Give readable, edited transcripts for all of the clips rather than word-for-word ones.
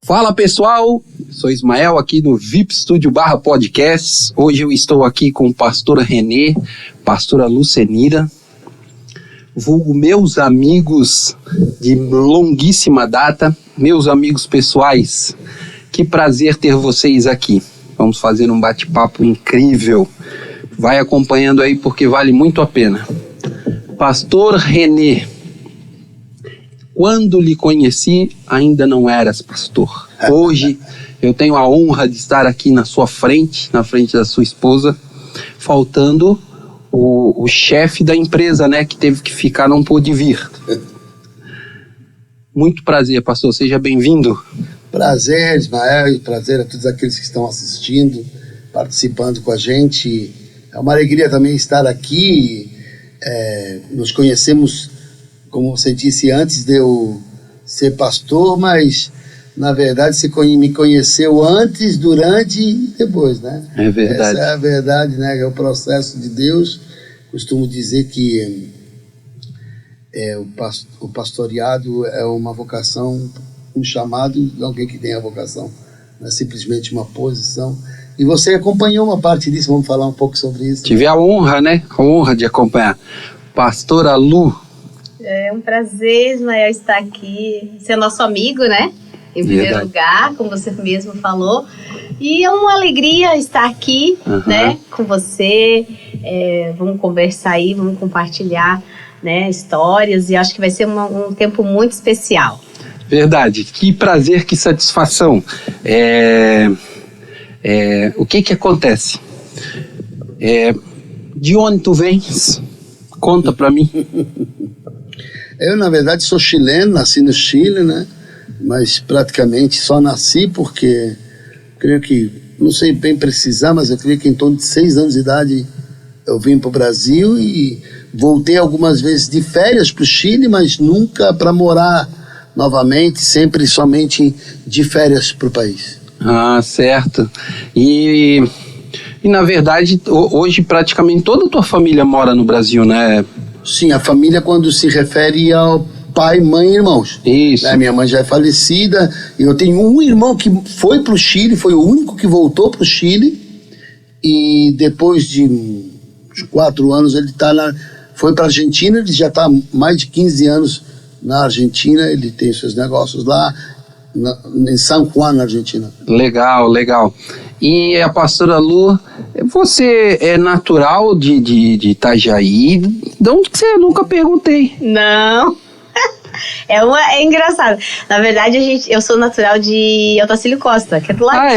Fala pessoal, sou Ismael aqui no VIP Studio /Podcasts. Hoje eu estou aqui com o pastor René, pastora Lucenira, vulgo meus amigos de longuíssima data, meus amigos pessoais. Que prazer ter vocês aqui. Vamos fazer um bate-papo incrível. Vai acompanhando aí porque vale muito a pena. Pastor René, quando lhe conheci, ainda não eras pastor. Hoje eu tenho a honra de estar aqui na sua frente, na frente da sua esposa, faltando o chefe da empresa, né, que teve que ficar, não pôde vir. Muito prazer, pastor, seja bem-vindo. Prazer, Ismael, e prazer a todos aqueles que estão assistindo, participando com a gente. É uma alegria também estar aqui. Nos conhecemos, como você disse, antes de eu ser pastor, mas na verdade você me conheceu antes, durante e depois, né? É verdade. Essa é a verdade, né? É o processo de Deus. Costumo dizer que o pastoreado é uma vocação, um chamado de alguém que tem a vocação, não é simplesmente uma posição. E você acompanhou uma parte disso, vamos falar um pouco sobre isso. Tive a honra, né? A honra de acompanhar. Pastora Lu. É um prazer, Ismael, estar aqui, ser nosso amigo, né? Em primeiro lugar, como você mesmo falou. E é uma alegria estar aqui, né? Com você. Vamos conversar aí, vamos compartilhar, né, histórias. E acho que vai ser um tempo muito especial. Verdade. Que prazer, que satisfação. O que acontece? De onde tu vens? Conta pra mim. Eu, na verdade, sou chileno, nasci no Chile, né? Mas praticamente só nasci porque, creio que, não sei bem precisar, mas eu creio que em torno de 6 anos de idade eu vim para o Brasil e voltei algumas vezes de férias para o Chile, mas nunca para morar novamente, sempre somente de férias para o país. Ah, certo. E na verdade, hoje praticamente toda a tua família mora no Brasil, né? Sim, a família quando se refere ao pai, mãe e irmãos. Isso. Né? Minha mãe já é falecida, eu tenho um irmão que foi para o Chile, foi o único que voltou para o Chile, e depois de uns 4 anos ele foi para a Argentina, ele já está mais de 15 anos na Argentina, ele tem seus negócios lá, em San Juan, na Argentina. Legal, legal. E a pastora Lu, você é natural de Itajaí? De onde que você? Eu nunca perguntei. Não. É engraçado. Na verdade, eu sou natural de Otacílio Costa, que é do lado,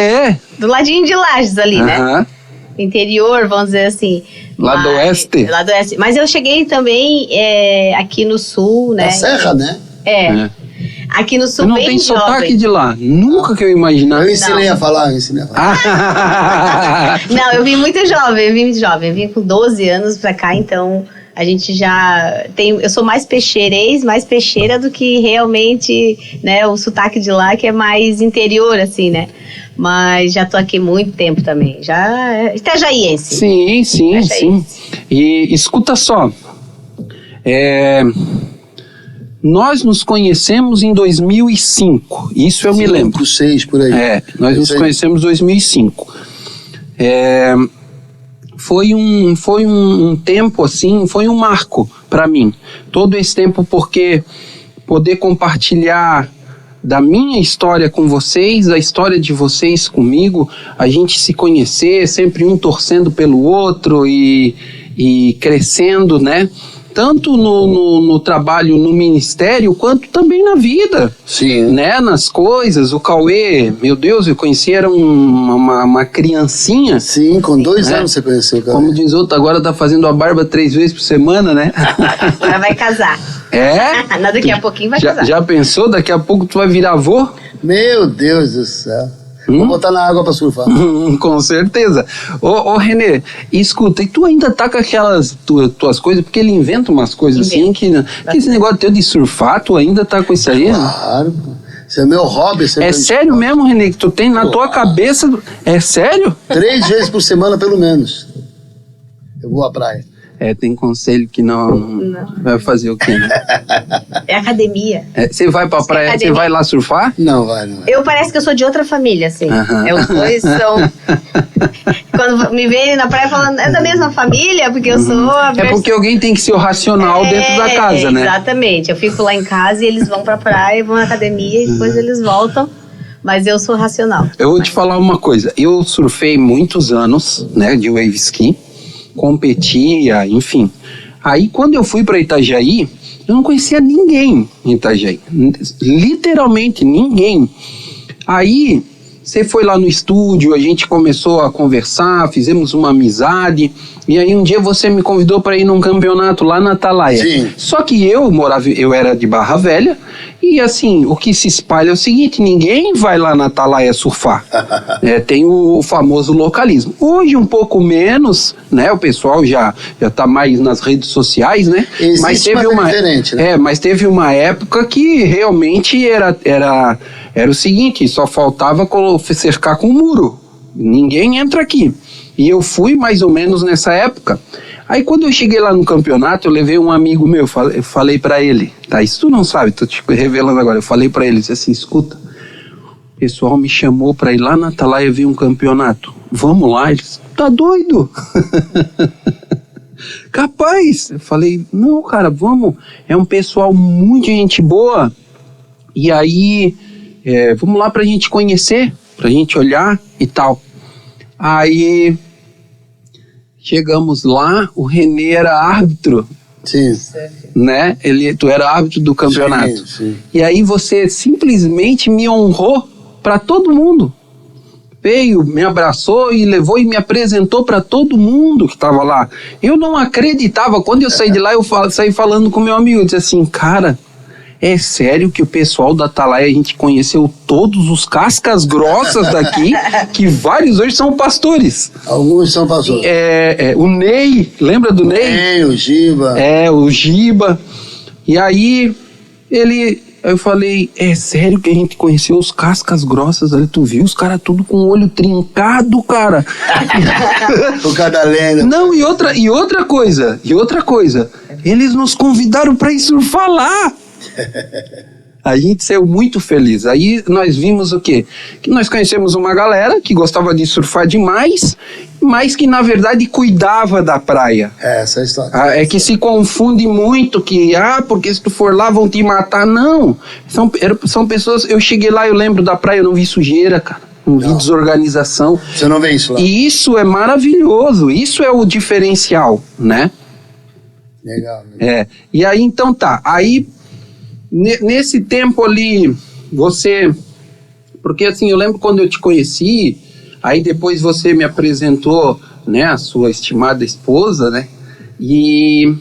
do ladinho de Lages ali, né? Interior, vamos dizer assim. Lá do oeste? Lá do oeste. Mas eu cheguei também aqui no sul, né? Na Serra, né? Aqui no sul, não bem tem jovem. Sotaque de lá. Nunca que eu imaginava. Eu ensinei a falar. Não, eu vim muito jovem. Eu vim com 12 anos pra cá, então a gente já tem... Eu sou mais peixeira do que realmente, né, o sotaque de lá, que é mais interior, assim, né? Mas já tô aqui há muito tempo também. Já é itajaiense. Sim. E escuta só. Nós nos conhecemos em 2005, isso eu me lembro. 6 por aí. Nós nos conhecemos em 2005. Foi um tempo assim, foi um marco para mim. Todo esse tempo, porque poder compartilhar da minha história com vocês, a história de vocês comigo, a gente se conhecer, sempre um torcendo pelo outro e crescendo, né? Tanto no trabalho, no ministério, quanto também na vida. Sim. Né? Nas coisas. O Cauê, meu Deus, eu conheci, era uma criancinha. Sim, com 2 anos você conheceu o Cauê. Como diz outro, agora tá fazendo a barba 3 vezes por semana, né? Agora vai casar. Daqui a pouquinho vai casar. Já pensou? Daqui a pouco tu vai virar avô? Meu Deus do céu. Vou botar na água pra surfar. Com certeza. Ô René, escuta, e tu ainda tá com aquelas tuas coisas? Porque ele inventa umas coisas assim que esse negócio teu de surfar, tu ainda tá com isso aí? Claro. Isso é meu hobby. É sério mesmo, René, que tu tem na tua cabeça? É sério? 3 vezes por semana, pelo menos. Eu vou à praia. Tem conselho que não. Vai fazer o quê, né? É academia. Você vai pra praia, você vai lá surfar? Não vai. Parece que eu sou de outra família, assim. Os dois são... Quando me veem na praia falando, é da mesma família, porque eu sou... Porque alguém tem que ser o racional dentro da casa, né? Exatamente. Eu fico lá em casa e eles vão pra praia, vão na academia e depois eles voltam. Mas eu sou racional. Eu vou te falar uma coisa. Eu surfei muitos anos, né, de wave ski. Competia, enfim. Aí quando eu fui para Itajaí, eu não conhecia ninguém em Itajaí, literalmente ninguém. Aí você foi lá no estúdio, a gente começou a conversar, fizemos uma amizade, e aí um dia você me convidou para ir num campeonato lá na Atalaia. Sim. Só que eu era de Barra Velha, e assim, o que se espalha é o seguinte, ninguém vai lá na Atalaia surfar. Tem o famoso localismo. Hoje um pouco menos, né? O pessoal já tá mais nas redes sociais, né? Mas teve diferente, né? Mas teve uma época que realmente era o seguinte, só faltava cercar com o muro. Ninguém entra aqui. E eu fui mais ou menos nessa época. Aí quando eu cheguei lá no campeonato, eu levei um amigo meu, eu falei pra ele, tá, isso tu não sabe, tô te revelando agora, eu falei pra ele, disse assim, escuta, o pessoal me chamou pra ir lá na Atalaia ver um campeonato, vamos lá? Ele disse, tá doido? Capaz? Eu falei, não cara, vamos, é um pessoal muito gente boa, e aí, vamos lá pra gente conhecer, pra gente olhar e tal. Aí... chegamos lá, o Renê era árbitro. Sim. Né? Tu era árbitro do campeonato. Sim. E aí você simplesmente me honrou para todo mundo. Veio, me abraçou e levou e me apresentou para todo mundo que estava lá. Eu não acreditava. Quando eu saí de lá, eu saí falando com meu amigo. Eu disse assim, cara... é sério que o pessoal da Atalaia, a gente conheceu todos os cascas grossas daqui, que vários hoje são pastores. Alguns são pastores. O Ney, lembra do Ney? O Giba. O Giba. E aí, eu falei, é sério que a gente conheceu os cascas grossas ali? Tu viu os caras tudo com o olho trincado, cara? O Cadalena. Não, e outra coisa, eles nos convidaram para ir surfar lá. A gente saiu muito feliz. Aí nós vimos o quê? Que nós conhecemos uma galera que gostava de surfar demais, mas que na verdade cuidava da praia. Essa é a história. É que se confunde muito que, porque se tu for lá vão te matar. Não, são pessoas, eu cheguei lá, eu lembro da praia, eu não vi sujeira, cara. Não vi desorganização. Você não vê isso lá? E isso é maravilhoso, isso é o diferencial, né? Legal. E aí então tá, aí nesse tempo ali, porque assim, eu lembro quando eu te conheci, aí depois você me apresentou, né, a sua estimada esposa, né, e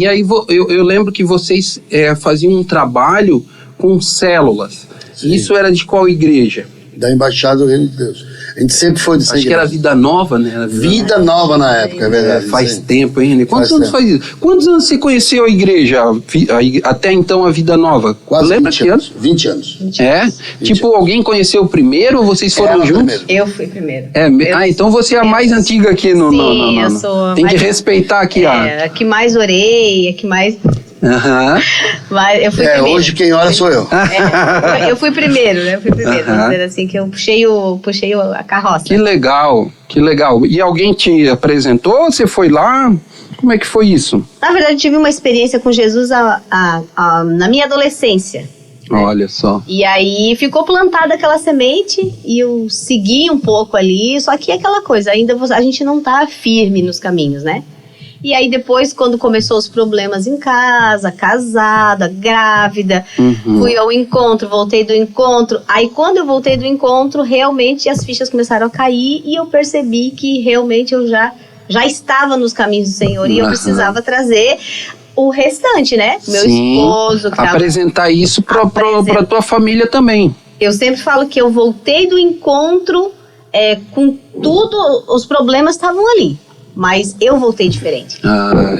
aí eu lembro que vocês faziam um trabalho com células. Sim. Isso era de qual igreja? Da Embaixada do Reino de Deus. A gente sempre foi dessa igreja. Acho que era Vida Nova, né? Vida Nova na época, é verdade. Faz tempo, hein, René? Quantos anos faz isso? Quantos anos você conheceu a igreja, até então a Vida Nova? Quase lembra que anos? 20 anos. 20 anos. 20 alguém conheceu primeiro ou vocês foram juntos? Primeiro. Eu fui primeiro. Então você é a mais antiga aqui no... Sim, eu sou... Tem que respeitar aqui, a que mais orei, a que mais... Mas eu fui primeiro. Hoje quem ora sou eu. Eu fui primeiro, né? Vamos dizer assim, que eu puxei a carroça. Que legal. E alguém te apresentou? Você foi lá? Como é que foi isso? Na verdade, eu tive uma experiência com Jesus na minha adolescência. Olha só. E aí ficou plantada aquela semente e eu segui um pouco ali, só que é aquela coisa, ainda a gente não tá firme nos caminhos, né? E aí depois, quando começou os problemas em casa, casada, grávida, fui ao encontro, voltei do encontro. Aí quando eu voltei do encontro, realmente as fichas começaram a cair e eu percebi que realmente eu já estava nos caminhos do Senhor e eu precisava trazer o restante, né? Meu esposo. Que apresentar isso pra tua família também. Eu sempre falo que eu voltei do encontro com tudo, os problemas estavam ali. mas eu voltei diferente.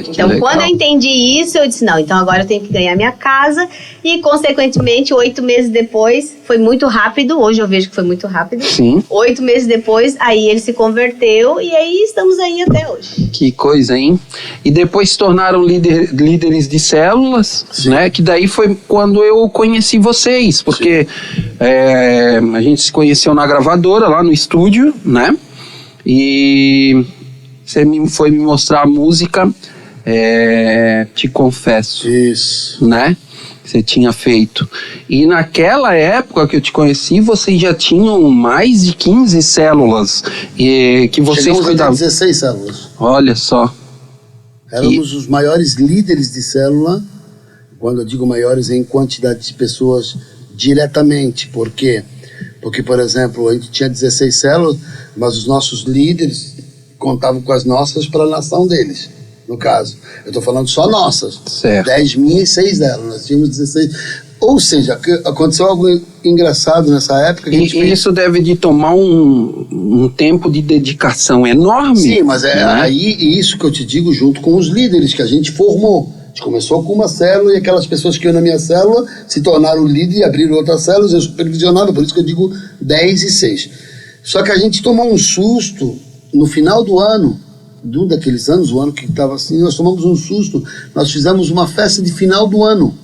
Então, legal. quando eu entendi isso, eu disse, não, então agora eu tenho que ganhar minha casa. E, consequentemente, 8 meses depois, foi muito rápido. Hoje eu vejo que foi muito rápido. Sim. 8 meses depois, aí ele se converteu e aí estamos aí até hoje. Que coisa, hein? E depois se tornaram líderes de células, né? Que daí foi quando eu conheci vocês, porque a gente se conheceu na gravadora, lá no estúdio, né? E você foi me mostrar a música, Te Confesso. Isso. Né? Você tinha feito. E naquela época que eu te conheci, vocês já tinham mais de 15 células que vocês Chegamos cuidavam. a 16 células. Olha só. Éramos os maiores líderes de célula, quando eu digo maiores, em quantidade de pessoas diretamente. Por quê? Porque, por exemplo, a gente tinha 16 células, mas os nossos líderes contavam com as nossas para a nação deles, no caso. Eu estou falando só nossas. Certo. 10 minhas e 6 delas. Nós tínhamos 16. Ou seja, aconteceu algo engraçado nessa época. Que E isso deve de tomar um tempo de dedicação enorme. Sim, mas aí isso que eu te digo junto com os líderes que a gente formou. A gente começou com uma célula e aquelas pessoas que iam na minha célula se tornaram líder e abriram outras células, eu supervisionava, por isso que eu digo 10 e 6. Só que a gente tomou um susto no final do ano, de um daqueles anos, o ano que estava assim, nós tomamos um susto, nós fizemos uma festa de final do ano.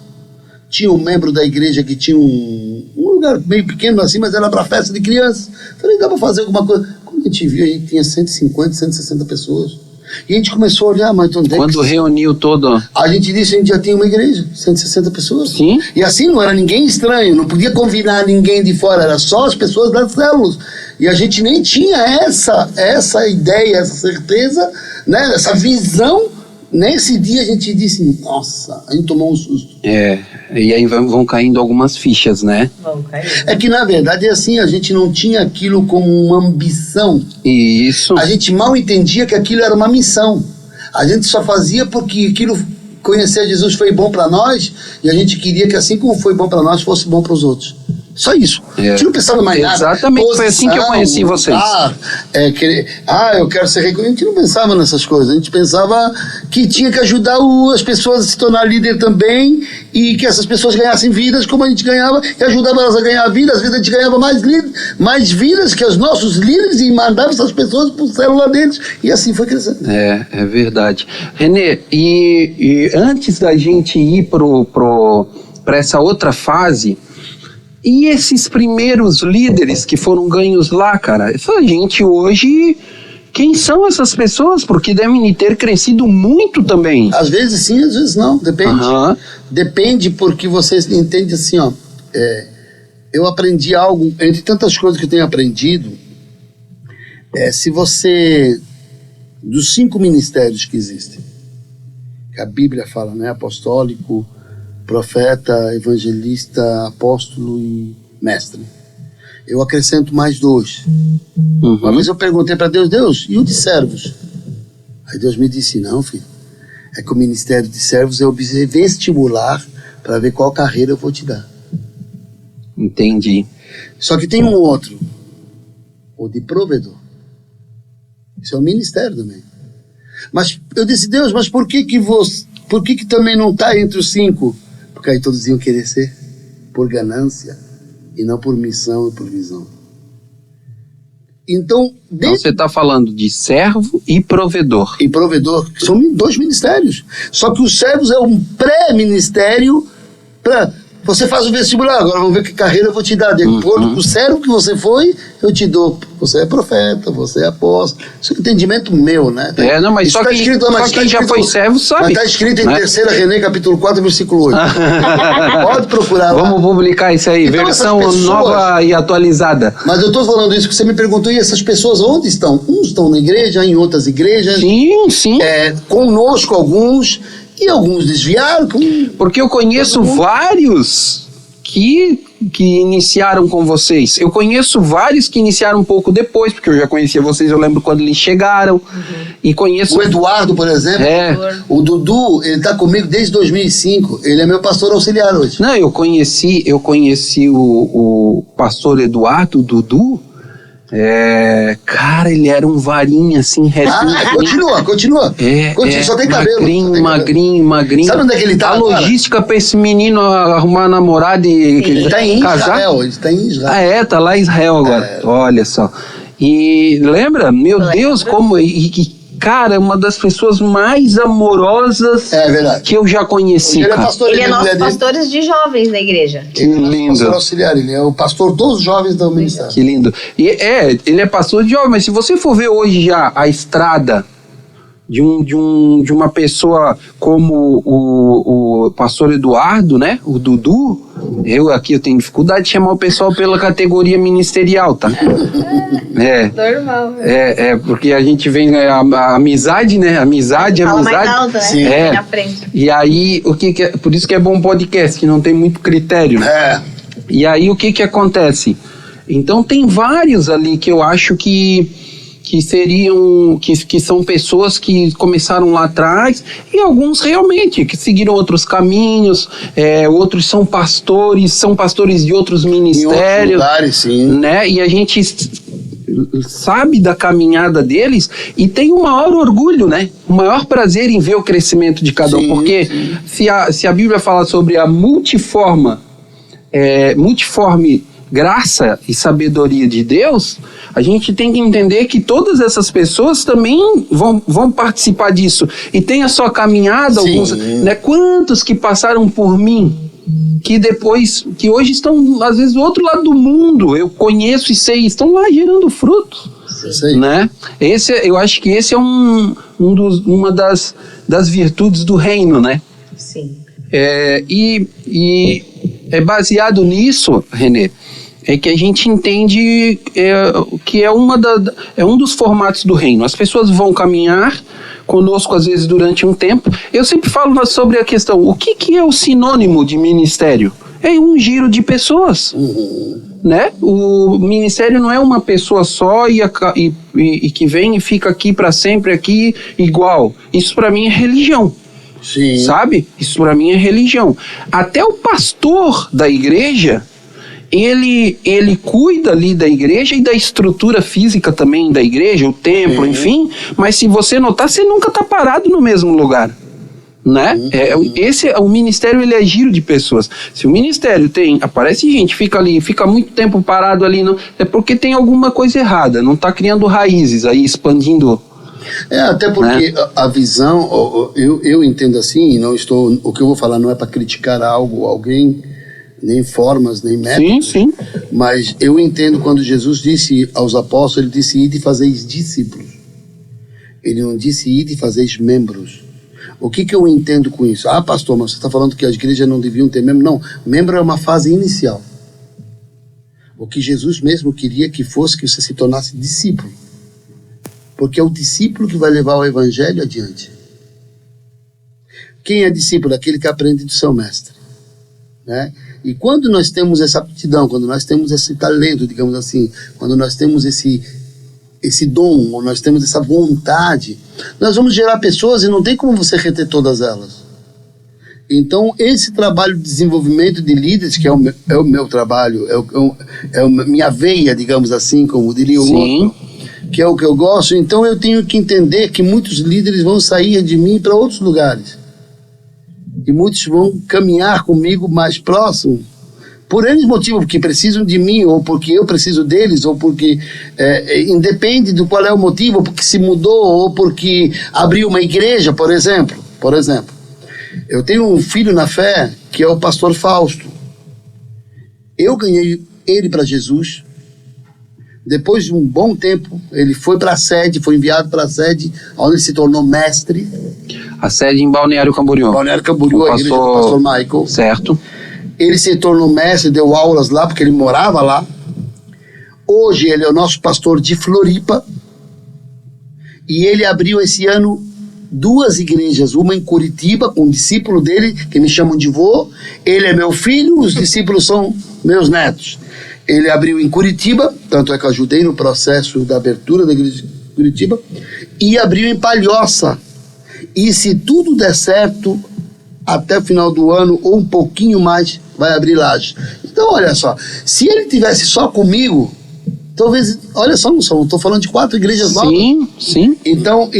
Tinha um membro da igreja que tinha um lugar meio pequeno assim, mas era para festa de crianças. Falei, dá para fazer alguma coisa. Quando a gente viu, a gente tinha 150, 160 pessoas. E a gente começou a olhar, mas onde é Quando reuniu todo... A gente disse, a gente já tinha uma igreja, 160 pessoas. Sim. E assim não era ninguém estranho, não podia convidar ninguém de fora, era só as pessoas das células. E a gente nem tinha essa ideia, essa certeza, né, essa visão. Nesse dia a gente disse, nossa, a gente tomou um susto. E aí vão caindo algumas fichas, né? Vão cair. É que na verdade é assim, a gente não tinha aquilo como uma ambição. Isso. A gente mal entendia que aquilo era uma missão. A gente só fazia porque aquilo, conhecer Jesus foi bom para nós, e a gente queria que assim como foi bom para nós, fosse bom para os outros. Só isso. A gente não pensava mais nada. Exatamente, foi assim que eu conheci vocês. Eu quero ser reconhecido. A gente não pensava nessas coisas. A gente pensava que tinha que ajudar as pessoas a se tornar líder também, e que essas pessoas ganhassem vidas como a gente ganhava, e ajudava elas a ganhar vida. Às vezes a gente ganhava mais vidas que os nossos líderes, e mandava essas pessoas para o célula deles. E assim foi crescendo. É verdade. Renê, e antes da gente ir para essa outra fase, e esses primeiros líderes que foram ganhos lá, cara? Essa gente hoje, quem são essas pessoas? Porque devem ter crescido muito também. Às vezes sim, às vezes não, depende. Depende, porque você entende assim, ó. Eu aprendi algo, entre tantas coisas que eu tenho aprendido, se você, dos 5 ministérios que existem, que a Bíblia fala, né, apostólico, profeta, evangelista, apóstolo e mestre. Eu acrescento mais 2. Uma vez eu perguntei para Deus, e o de servos? Aí Deus me disse, não, filho, é que o ministério de servos é o vestibular para ver qual carreira eu vou te dar. Entendi. Só que tem um outro, o de provedor. Isso é um ministério também. Mas eu disse, Deus, mas por que também não está entre os 5? Porque aí todos iam querer ser por ganância e não por missão e por visão. Então você está falando de servo e provedor. E provedor, que são 2 ministérios. Só que os servos é um pré-ministério para... Você faz o vestibular, agora vamos ver que carreira eu vou te dar. De acordo com o servo que você foi, eu te dou. Você é profeta, você é apóstolo. Isso é um entendimento meu, né? Mas só quem já foi servo sabe. Está escrito em 3 René, capítulo 4, versículo 8. Pode procurar lá. Vamos publicar isso aí, então, versão nova e atualizada. Mas eu estou falando isso porque você me perguntou, e essas pessoas onde estão? Uns estão na igreja, em outras igrejas. Sim. Conosco alguns... E alguns desviaram. Porque eu conheço vários que iniciaram com vocês. Eu conheço vários que iniciaram um pouco depois, porque eu já conhecia vocês, eu lembro quando eles chegaram. E conheço... O Eduardo, por exemplo. O Dudu, ele está comigo desde 2005. Ele é meu pastor auxiliar hoje. Não, eu conheci o pastor Eduardo, o Dudu, Cara, ele era um varinho assim, retinho. Continua. Só tem cabelo. Magrinho. Sabe onde é que ele tá A agora? logística pra esse menino arrumar namorada e Ele tá em casar? Israel. Ele tá em Israel. Tá lá em Israel agora. Olha só. E lembra? Meu Deus, como... Cara, é uma das pessoas mais amorosas que eu já conheci. Ele é cara. pastor. Ele é nosso pastor de jovens da igreja. Que lindo. Pastor auxiliar, ele é o pastor dos jovens da ministério. Que lindo. E ele é pastor de jovens, mas se você for ver hoje já a estrada de uma pessoa como o pastor Eduardo, né? O Dudu, eu tenho dificuldade de chamar o pessoal pela categoria ministerial, tá? Normal. Porque a gente vem a amizade, né? Amizade. Mais alto, né? Sim. Na frente. E aí, por isso que é bom podcast, que não tem muito critério. E aí, o que acontece? Então, tem vários ali que eu acho que seriam, que são pessoas que começaram lá atrás, e alguns realmente que seguiram outros caminhos, outros são pastores de outros ministérios, em outros lugares, sim. Né? E a gente sabe da caminhada deles e tem o maior orgulho, né? O maior prazer em ver o crescimento de cada um, porque se a Bíblia fala sobre a multiforme graça e sabedoria de Deus, a gente tem que entender que todas essas pessoas também vão participar disso. E tem a sua caminhada, alguns, né? Quantos que passaram por mim, que hoje estão, às vezes, do outro lado do mundo, eu conheço e sei, estão lá gerando frutos. Né? Eu acho que esse é uma das virtudes do reino, né? Sim. E é baseado nisso, Renê, que a gente entende que é um dos formatos do reino. As pessoas vão caminhar conosco, às vezes, durante um tempo. Eu sempre falo sobre a questão, o que é o sinônimo de ministério? É um giro de pessoas. Né? O ministério não é uma pessoa só e que vem e fica aqui para sempre, aqui igual. Isso para mim é religião. Sim. Sabe? Isso para mim é religião. Até o pastor da igreja, ele cuida ali da igreja e da estrutura física também da igreja, o templo, enfim, mas se você notar, você nunca está parado no mesmo lugar, né? O ministério, ele é giro de pessoas. Se o ministério aparece gente, fica muito tempo parado ali, é porque tem alguma coisa errada, não está criando raízes aí, expandindo. Até porque a visão, eu entendo assim, o que eu vou falar não é para criticar alguém, nem formas, nem métodos. Sim. Mas eu entendo quando Jesus disse aos apóstolos, ele disse, ide e fazeis discípulos. Ele não disse, ide e fazeis membros. O que eu entendo com isso? Pastor, mas você está falando que as igrejas não deviam ter membro? Não, membro é uma fase inicial. O que Jesus mesmo queria que fosse que você se tornasse discípulo. Porque é o discípulo que vai levar o evangelho adiante. Quem é discípulo? Aquele que aprende do seu mestre. Né? E quando nós temos essa aptidão, quando nós temos esse talento, digamos assim, quando nós temos esse dom, ou nós temos essa vontade, nós vamos gerar pessoas e não tem como você reter todas elas. Então, esse trabalho de desenvolvimento de líderes, que é o meu trabalho, é a minha veia, digamos assim, como diria o outro, que é o que eu gosto, então eu tenho que entender que muitos líderes vão sair de mim para outros lugares. E muitos vão caminhar comigo mais próximo, por N motivos, porque precisam de mim, ou porque eu preciso deles, ou porque independe do qual é o motivo, ou porque se mudou, ou porque abriu uma igreja, por exemplo. Eu tenho um filho na fé, que é o pastor Fausto. Eu ganhei ele para Jesus. Depois de um bom tempo, ele foi para a sede, foi enviado para a sede, onde ele se tornou mestre. A sede em Balneário Camboriú. Balneário Camboriú, a igreja do pastor Michael. Certo. Ele se tornou mestre, deu aulas lá, porque ele morava lá. Hoje ele é o nosso pastor de Floripa. E ele abriu esse ano 2 igrejas, uma em Curitiba, com um discípulo dele, que me chamam de vô. Ele é meu filho, os discípulos são meus netos. Ele abriu em Curitiba, tanto é que eu ajudei no processo da abertura da igreja de Curitiba, e abriu em Palhoça. E se tudo der certo, até o final do ano, ou um pouquinho mais, vai abrir Lages. Então, olha só, se ele tivesse só comigo, Talvez, olha só, não estou falando de 4 igrejas novas. Sim. Então,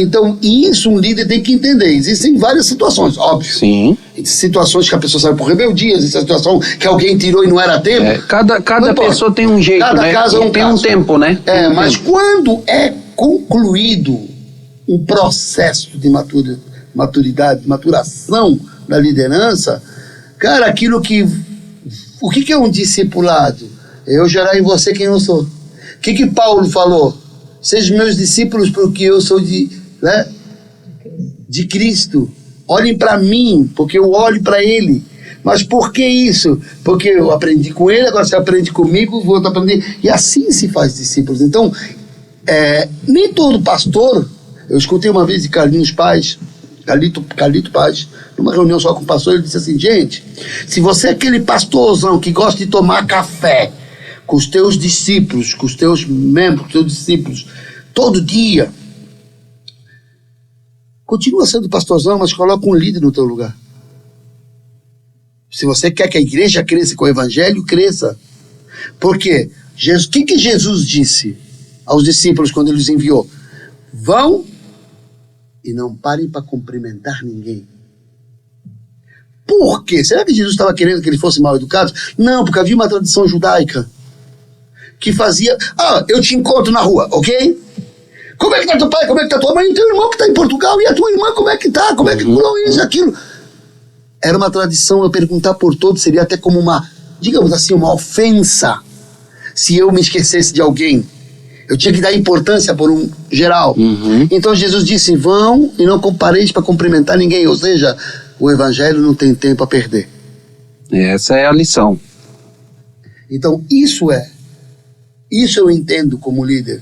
isso um líder tem que entender. Existem várias situações, óbvio. Sim. Situações que a pessoa sai por rebeldia, existe a situação que alguém tirou e não era tempo. Cada pessoa tem um jeito, cada né? Caso é um tem caso. um tempo, né? Mas quando é concluído um processo de maturidade, maturação da liderança, cara, o que é um discipulado? Eu gerar em você quem eu sou. O que Paulo falou? Sejam meus discípulos porque eu sou de Cristo. Olhem para mim, porque eu olho para ele. Mas por que isso? Porque eu aprendi com ele, agora você aprende comigo, vou aprender. E assim se faz discípulos. Então, nem todo pastor... Eu escutei uma vez de Carlinhos Paz, Carlito Paz, numa reunião só com o pastor, ele disse assim: gente, se você é aquele pastorzão que gosta de tomar café com os teus discípulos, com os teus membros, com os teus discípulos, todo dia, continua sendo pastorzão, mas coloca um líder no teu lugar. Se você quer que a igreja cresça com o evangelho, cresça. Por quê? O que Jesus disse aos discípulos quando ele os enviou? Vão e não parem para cumprimentar ninguém. Por quê? Será que Jesus estava querendo que ele fosse mal educado? Não, porque havia uma tradição judaica que fazia... eu te encontro na rua, ok? Como é que tá teu pai? Como é que tá tua mãe? E teu irmão que está em Portugal? E a tua irmã, como é que tá? Como é que curou isso e aquilo? Era uma tradição, eu perguntar por todos, seria até como uma, digamos assim, uma ofensa se eu me esquecesse de alguém. Eu tinha que dar importância por um geral. Então Jesus disse: vão e não pareis para cumprimentar ninguém. Ou seja, o evangelho não tem tempo a perder. Essa é a lição. Então isso eu entendo como líder.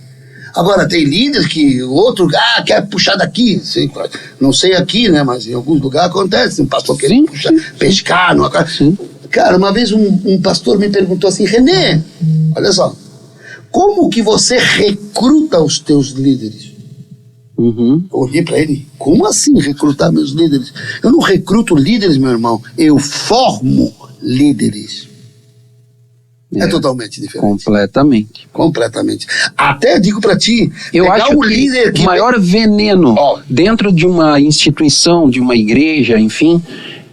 Agora tem líderes que o outro quer puxar daqui, não sei aqui, né, mas em alguns lugares acontece, um pastor quer puxar, pescar. Cara, uma vez um pastor me perguntou assim: René, olha só, como que você recruta os teus líderes? Eu olhei para ele: como assim recrutar meus líderes? Eu não recruto líderes, meu irmão, eu formo líderes. É totalmente diferente. Completamente. Até digo para ti, eu acho que líder o maior veneno dentro de uma instituição, de uma igreja, enfim,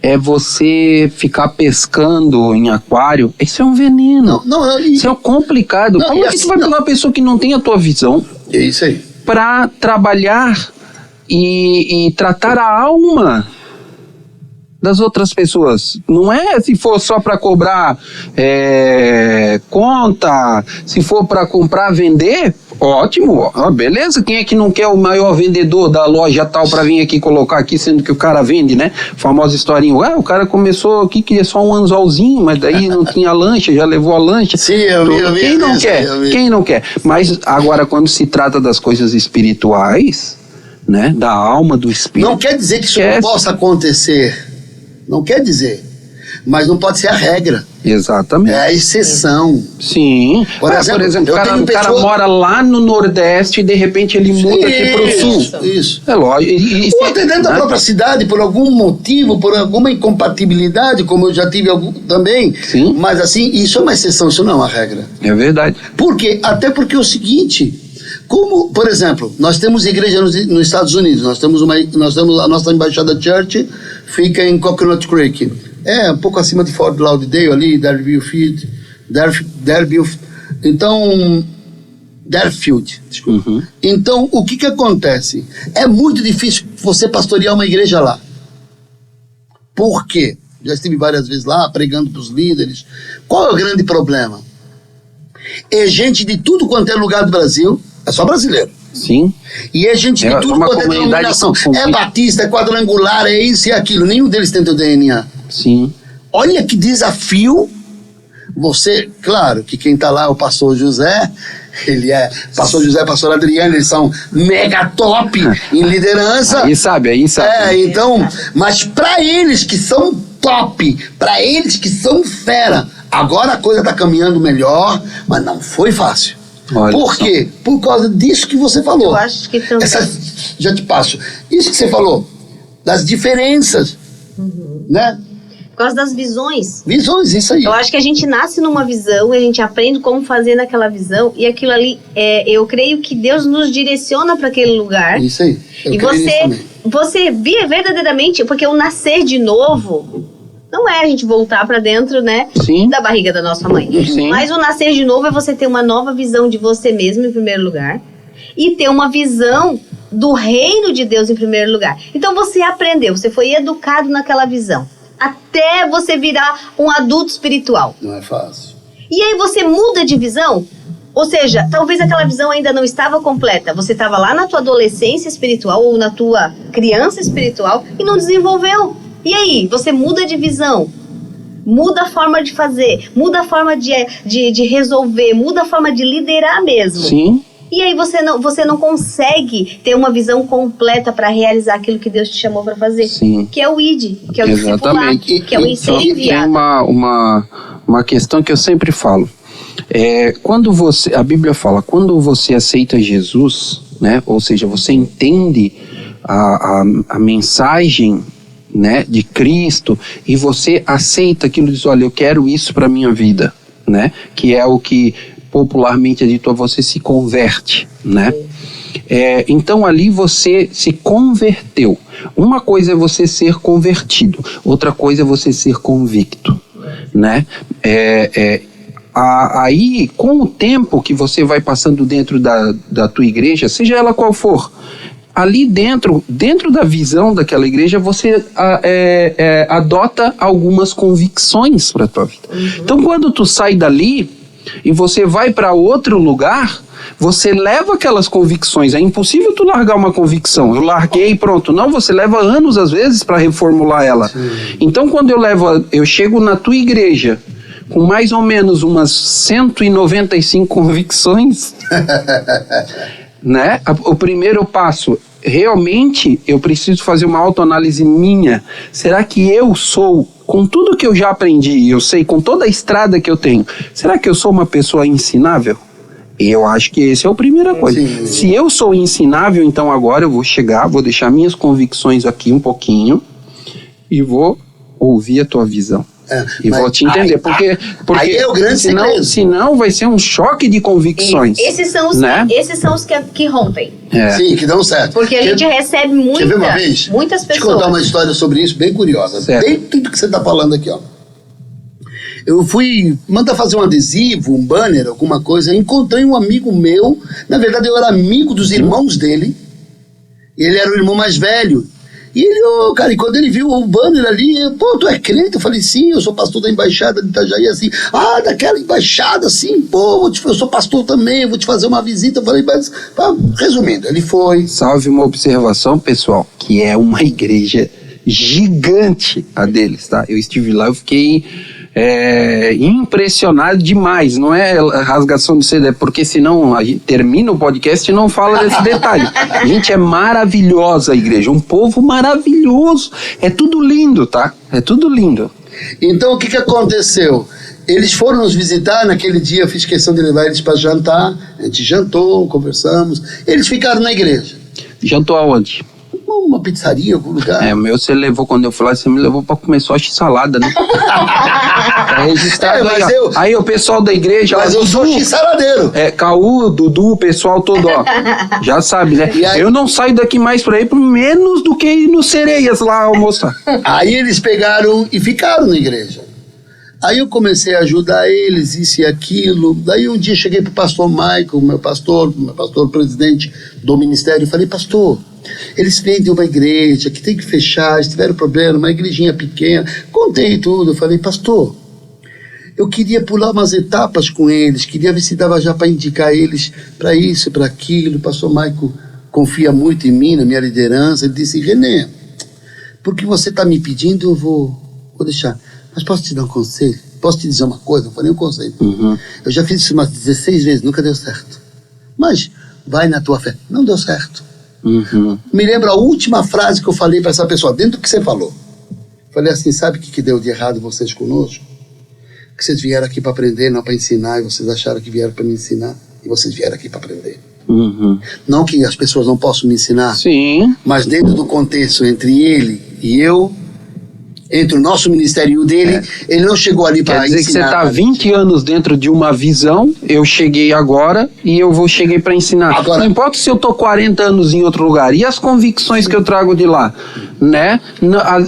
é você ficar pescando em aquário. Isso é um veneno. Isso é complicado. Como é que você vai pegar uma pessoa que não tem a tua visão? É isso aí. Para trabalhar e tratar a alma das outras pessoas. Não é se for só para cobrar conta, se for para comprar, vender, ótimo, beleza. Quem é que não quer o maior vendedor da loja tal para vir aqui colocar aqui, sendo que o cara vende, né? Famosa historinha, o cara começou aqui, queria só um anzolzinho, mas daí não tinha lancha, já levou a lancha. Sim, eu vi. Quem não quer? Quem não quer? Mas agora, quando se trata das coisas espirituais, né, da alma, do espírito... Não quer dizer que isso não possa acontecer. Não quer dizer, mas não pode ser a regra. Exatamente. É a exceção. Sim. Por exemplo, o cara mora lá no Nordeste e de repente ele muda aqui pro Sul. Isso. É lógico. Ou até dentro da própria cidade, por algum motivo, por alguma incompatibilidade, como eu já tive também. Sim. Mas assim, isso é uma exceção, isso não é uma regra. É verdade. Por quê? Até porque é o seguinte... Como, por exemplo, nós temos igreja nos Estados Unidos, nós temos a nossa embaixada Church, fica em Coconut Creek, um pouco acima de Fort Lauderdale, ali, Deerfield, desculpa. Então, o que acontece? É muito difícil você pastorear uma igreja lá. Por quê? Já estive várias vezes lá, pregando para os líderes. Qual é o grande problema? É gente de tudo quanto é lugar do Brasil. É só brasileiro. Sim. E é gente de tudo quanto é denominação. É batista, é quadrangular, é isso e aquilo. Nenhum deles tem teu DNA. Sim. Olha que desafio. Você, claro que quem está lá é o pastor José. Pastor José, pastor Adriano, eles são mega top em liderança. Aí sabe. Então, mas para eles que são top, para eles que são fera, agora a coisa está caminhando melhor, mas não foi fácil. Por quê? Por causa disso que você falou. Eu acho que também. Já te passo. Isso que você falou, das diferenças, né? Por causa das visões. Visões, isso aí. Eu acho que a gente nasce numa visão, e a gente aprende como fazer naquela visão, e aquilo ali, eu creio que Deus nos direciona para aquele lugar. Isso aí. E você vê verdadeiramente, porque o nascer de novo não é a gente voltar para dentro, né, Sim. da barriga da nossa mãe. Sim. Mas o nascer de novo é você ter uma nova visão de você mesmo em primeiro lugar e ter uma visão do reino de Deus em primeiro lugar. Então você aprendeu, você foi educado naquela visão, até você virar um adulto espiritual. Não é fácil. E aí você muda de visão, ou seja, talvez aquela visão ainda não estava completa. Você estava lá na tua adolescência espiritual ou na tua criança espiritual e não desenvolveu. E aí, você muda de visão, muda a forma de fazer, muda a forma de resolver, muda a forma de liderar mesmo. Sim. E aí você não consegue ter uma visão completa para realizar aquilo que Deus te chamou para fazer. Sim. Que é o ID, que é o discipulado, que é o ser Tem enviado. uma questão que eu sempre falo. A Bíblia fala, quando você aceita Jesus, né, ou seja, você entende a mensagem, né, de Cristo, e você aceita aquilo, diz, olha, eu quero isso para minha vida, né, que é o que popularmente é dito, você se converte, né. Então ali você se converteu. Uma coisa é você ser convertido, outra coisa é você ser convicto, né. Aí, com o tempo que você vai passando dentro da tua igreja, seja ela qual for, ali dentro da visão daquela igreja, você adota algumas convicções para a tua vida. Então, quando tu sai dali e você vai para outro lugar, você leva aquelas convicções. É impossível tu largar uma convicção. Eu larguei e pronto. Não, você leva anos, às vezes, para reformular ela. Sim. Então, quando eu chego na tua igreja com mais ou menos umas 195 convicções... né? O primeiro passo, realmente eu preciso fazer uma autoanálise minha. Será que eu sou, com tudo que eu já aprendi, eu sei, com toda a estrada que eu tenho, será que eu sou uma pessoa ensinável? Eu acho que esse é a primeira coisa. Sim. Se eu sou ensinável, então agora eu vou deixar minhas convicções aqui um pouquinho e vou ouvir a tua visão. E vou te entender, porque aí é o grande senão vai ser um choque de convicções. Esses são os que rompem. Sim, que dão certo. Porque a gente recebe muitas pessoas. Deixa eu contar uma história sobre isso bem curiosa. Certo. Bem tudo que você está falando aqui, ó. Eu fui mandar fazer um adesivo, um banner, alguma coisa. Encontrei um amigo meu. Na verdade, eu era amigo dos irmãos dele. Ele era o irmão mais velho. E ele, cara, e quando ele viu o banner ali, pô, tu é crente? Eu falei, sim, eu sou pastor da embaixada de Itajaí, assim. Ah, daquela embaixada, assim, pô, eu sou pastor também, vou te fazer uma visita. Eu falei, mas, resumindo, ele foi. Salve uma observação, pessoal, que é uma igreja gigante a deles, tá? Eu estive lá, eu fiquei impressionado demais, não é rasgação de seda, porque senão a gente termina o podcast e não fala desse detalhe. Gente, é maravilhosa a igreja, um povo maravilhoso, é tudo lindo, tá? É tudo lindo. Então o que aconteceu? Eles foram nos visitar, naquele dia eu fiz questão de levar eles para jantar, a gente jantou, conversamos, eles ficaram na igreja. Jantou aonde? Uma pizzaria, algum lugar. O meu você levou, quando eu fui lá, você me levou pra comer só x-salada, né? Tá registrado aí o pessoal da igreja... Mas eu sou x-saladeiro. Caú, Dudu, o pessoal todo, ó. Já sabe, né? Aí, eu não saio daqui mais por aí, por menos do que ir no Sereias lá almoçar. Aí eles pegaram e ficaram na igreja. Aí eu comecei a ajudar eles, isso e aquilo. Daí um dia cheguei pro pastor Michael, meu pastor presidente do ministério, e falei, pastor, eles vêm de uma igreja que tem que fechar, eles tiveram problema, uma igrejinha pequena. Contei tudo, eu falei, pastor, eu queria pular umas etapas com eles, queria ver se dava já para indicar eles para isso, para aquilo. O pastor Michael confia muito em mim, na minha liderança. Ele disse, René, porque você está me pedindo, eu vou deixar. Mas posso te dar um conselho? Posso te dizer uma coisa? Não foi nem um conselho. Uhum. Eu já fiz isso umas 16 vezes, nunca deu certo. Mas vai na tua fé. Não deu certo. Uhum. Me lembro a última frase que eu falei para essa pessoa, dentro do que você falou. Falei assim, sabe o que deu de errado vocês conosco? Que vocês vieram aqui para aprender, não para ensinar, e vocês acharam que vieram para me ensinar, e vocês vieram aqui para aprender. Uhum. Não que as pessoas não possam me ensinar, sim, mas dentro do contexto entre ele e eu, entre o nosso ministério e o dele. Ele não chegou ali para ensinar. Quer dizer que você está 20 anos dentro de uma visão, eu cheguei agora e cheguei para ensinar. Agora, não importa se eu estou 40 anos em outro lugar. E as convicções que eu trago de lá, né?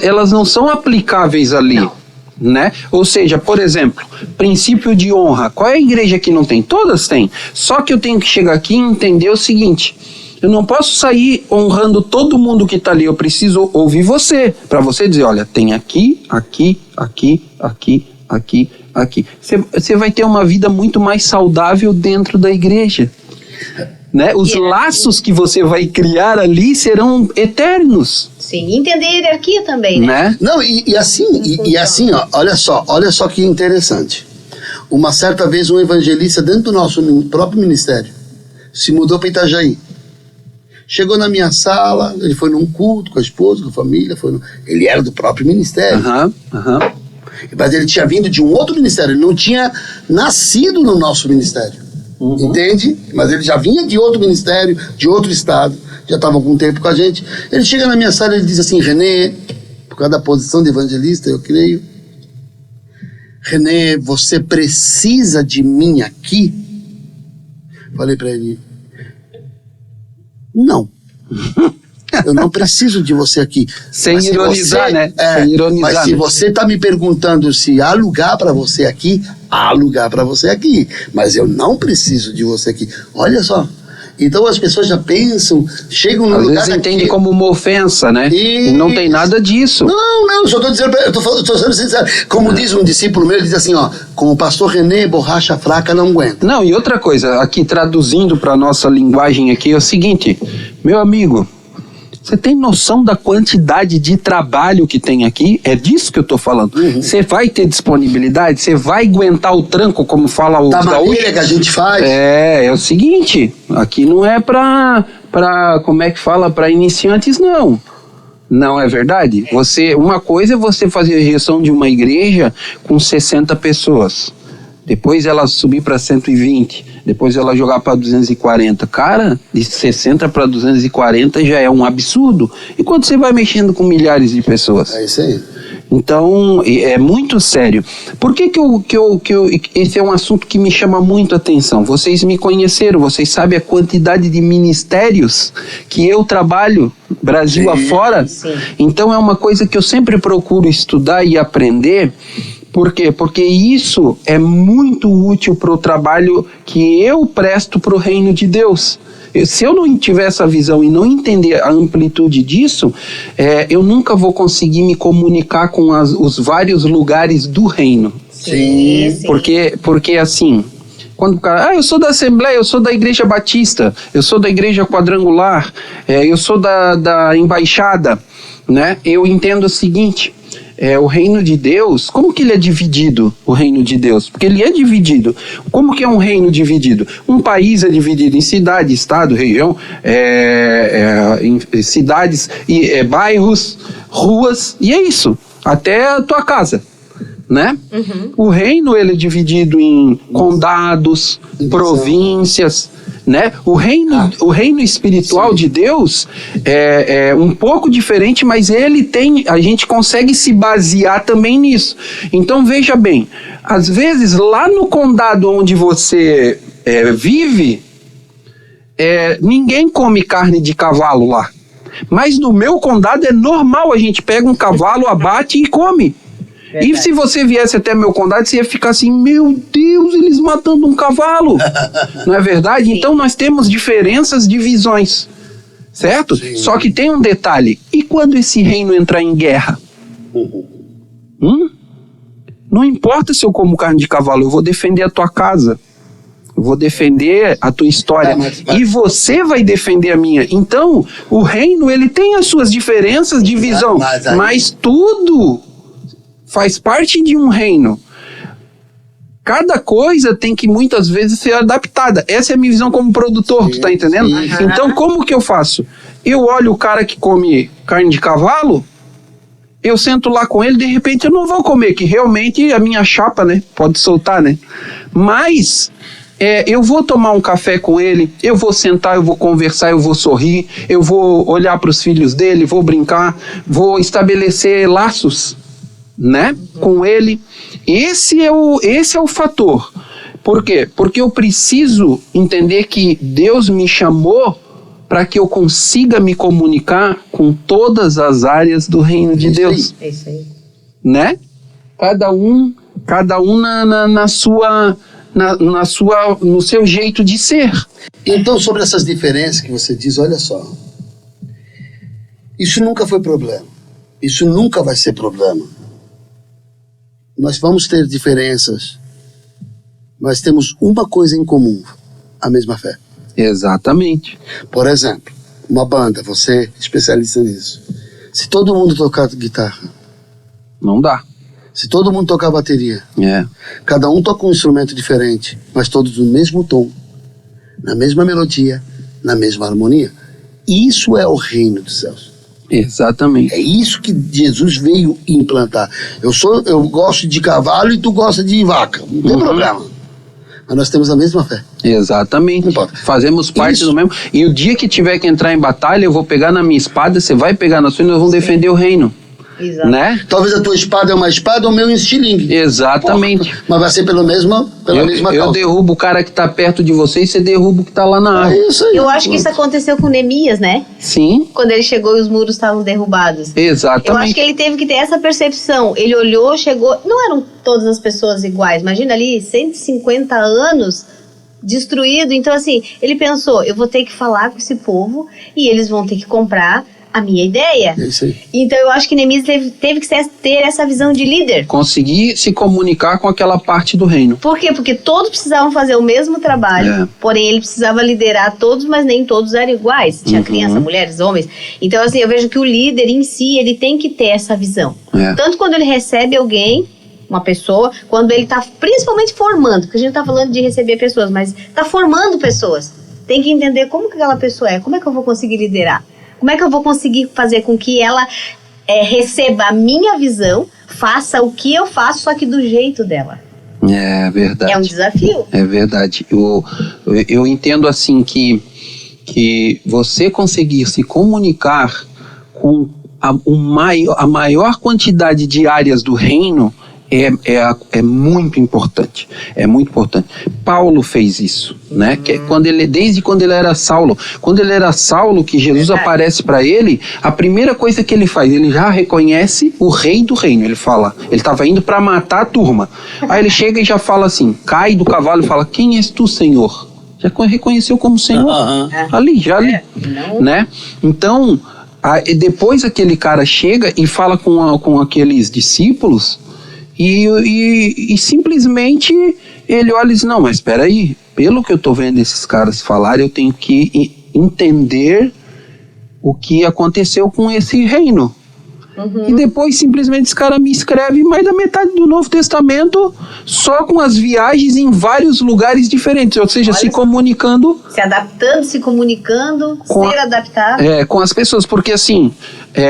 Elas não são aplicáveis ali. Não. Né? Ou seja, por exemplo, princípio de honra. Qual é a igreja que não tem? Todas têm. Só que eu tenho que chegar aqui e entender o seguinte: eu não posso sair honrando todo mundo que está ali. Eu preciso ouvir você, para você dizer, olha, tem aqui, aqui, aqui, aqui, aqui, aqui. Você vai ter uma vida muito mais saudável dentro da igreja. Né? Os laços que você vai criar ali serão eternos. Sim, entender a hierarquia também, né? Não, e assim, ó, olha só que interessante. Uma certa vez um evangelista dentro do nosso próprio ministério se mudou para Itajaí. Chegou na minha sala, ele foi num culto com a esposa, com a família, ele era do próprio ministério. Mas ele tinha vindo de um outro ministério, ele não tinha nascido no nosso ministério. Entende? Mas ele já vinha de outro ministério, de outro estado, já estava algum tempo com a gente. Ele chega na minha sala e ele diz assim: René, por causa da posição de evangelista, eu creio, René, você precisa de mim aqui? Falei para ele: não. Eu não preciso de você aqui. Sem ironizar, né? Sem ironizar, mas se você está me perguntando se há lugar para você aqui, há lugar para você aqui. Mas eu não preciso de você aqui. Olha só. Então as pessoas já pensam, chegam no lugar. Às vezes entende como uma ofensa, né? E não tem nada disso. Não, só estou dizendo, eu estou sendo sincero. Como diz um discípulo meu, ele diz assim, ó, com o pastor René, borracha fraca não aguenta. Não, e outra coisa, aqui traduzindo para nossa linguagem aqui, é o seguinte, meu amigo, você tem noção da quantidade de trabalho que tem aqui? É disso que eu estou falando. Você vai ter disponibilidade? Você vai aguentar o tranco, como fala o gaúcho? Da maneira que a gente faz. É o seguinte, aqui não é para como é que fala, para iniciantes, não. Não é verdade? Uma coisa é você fazer a gestão de uma igreja com 60 pessoas. Depois ela subir para 120, depois ela jogar para 240. Cara, de 60 para 240 já é um absurdo. E quando você vai mexendo com milhares de pessoas? É isso aí. Então, é muito sério. Por que esse é um assunto que me chama muito a atenção? Vocês me conheceram, vocês sabem a quantidade de ministérios que eu trabalho Brasil afora. Sim. Então é uma coisa que eu sempre procuro estudar e aprender. Por quê? Porque isso é muito útil para o trabalho que eu presto para o reino de Deus. Se eu não tiver essa visão e não entender a amplitude disso, eu nunca vou conseguir me comunicar com os vários lugares do reino. Sim. Porque assim, quando o cara, eu sou da Assembleia, eu sou da Igreja Batista, eu sou da Igreja Quadrangular, eu sou da Embaixada, né? Eu entendo o seguinte... o reino de Deus, como que ele é dividido, o reino de Deus? Porque ele é dividido. Como que é um reino dividido? Um país é dividido em cidade, estado, região, em cidades, bairros, ruas, e é isso, até a tua casa, né? O reino, ele é dividido em condados, províncias, né? O reino espiritual de Deus é um pouco diferente, mas a gente consegue se basear também nisso. Então veja bem, às vezes lá no condado onde você vive, ninguém come carne de cavalo lá, mas no meu condado é normal, a gente pega um cavalo, abate e come. Verdade. E se você viesse até meu condado, você ia ficar assim, meu Deus, eles matando um cavalo. Não é verdade? Sim. Então nós temos diferenças de visões, certo? Sim. Só que tem um detalhe, e quando esse reino entrar em guerra? Não importa se eu como carne de cavalo, eu vou defender a tua casa. Eu vou defender a tua história. E você vai defender a minha. Então, o reino, ele tem as suas diferenças de visão. Mas tudo... faz parte de um reino. Cada coisa tem que muitas vezes ser adaptada. Essa é a minha visão como produtor, tu tá entendendo? Então, como que eu faço? Eu olho o cara que come carne de cavalo, eu sento lá com ele, de repente eu não vou comer, que realmente a minha chapa, né, pode soltar, né? Mas eu vou tomar um café com ele, eu vou sentar, eu vou conversar, eu vou sorrir, eu vou olhar para os filhos dele, vou brincar, vou estabelecer laços. né? Com ele. Esse é o fator. Por quê? Porque eu preciso entender que Deus me chamou para que eu consiga me comunicar com todas as áreas do reino de Deus. É isso aí. Né? Cada um no seu jeito de ser. Então, sobre essas diferenças que você diz, olha só, isso nunca foi problema, isso nunca vai ser problema. Nós vamos ter diferenças, mas temos uma coisa em comum, a mesma fé. Exatamente. Por exemplo, uma banda, você é especialista nisso, se todo mundo tocar guitarra, não dá. Se todo mundo tocar bateria, cada um toca um instrumento diferente, mas todos no mesmo tom, na mesma melodia, na mesma harmonia. Isso é o reino dos céus. Exatamente. É isso que Jesus veio implantar. Eu gosto de cavalo e tu gosta de vaca. Não tem problema. Mas nós temos a mesma fé. Exatamente. Fazemos parte do mesmo. E o dia que tiver que entrar em batalha, eu vou pegar na minha espada, você vai pegar na sua e nós vamos defender o reino. Exato. Né? Talvez a tua espada é uma espada ou o meu um estilingue. Exatamente. Porra, mas vai ser pela mesma causa. Eu derrubo o cara que está perto de você e você derruba o que está lá na árvore. É isso aí. Eu acho que isso aconteceu com Neemias, né? Sim. Quando ele chegou e os muros estavam derrubados. Exatamente. Eu acho que ele teve que ter essa percepção. Ele olhou, chegou... Não eram todas as pessoas iguais. Imagina ali, 150 anos destruído. Então, assim, ele pensou, eu vou ter que falar com esse povo e eles vão ter que comprar a minha ideia. É isso aí. Então eu acho que Neemias teve que ter essa visão de líder. Conseguir se comunicar com aquela parte do reino. Por quê? Porque todos precisavam fazer o mesmo trabalho, porém ele precisava liderar todos, mas nem todos eram iguais. Tinha criança, mulheres, homens. Então assim, eu vejo que o líder em si, ele tem que ter essa visão. Tanto quando ele recebe alguém, uma pessoa, quando ele está principalmente formando, porque a gente está falando de receber pessoas, mas está formando pessoas. Tem que entender como que aquela pessoa é, como é que eu vou conseguir liderar. Como é que eu vou conseguir fazer com que ela receba a minha visão, faça o que eu faço, só que do jeito dela? É verdade. É um desafio. É verdade. Eu entendo assim que você conseguir se comunicar com a maior quantidade de áreas do reino é muito importante. É muito importante. Paulo fez isso, né? Que desde quando ele era Saulo. Quando ele era Saulo, que Jesus aparece para ele, a primeira coisa que ele faz, ele já reconhece o rei do reino. Ele fala, ele estava indo para matar a turma. Aí ele chega e já fala assim, cai do cavalo e fala, quem és tu, Senhor? Já reconheceu como Senhor. Ali, né? Então, depois aquele cara chega e fala com aqueles discípulos. E simplesmente ele olha e diz, não, mas espera aí, pelo que eu estou vendo esses caras falarem, eu tenho que entender o que aconteceu com esse reino. E depois simplesmente esse cara me escreve mais da metade do Novo Testamento só com as viagens em vários lugares diferentes, ou seja, se comunicando, se adaptando, se comunicando, ser adaptado com as pessoas, porque assim,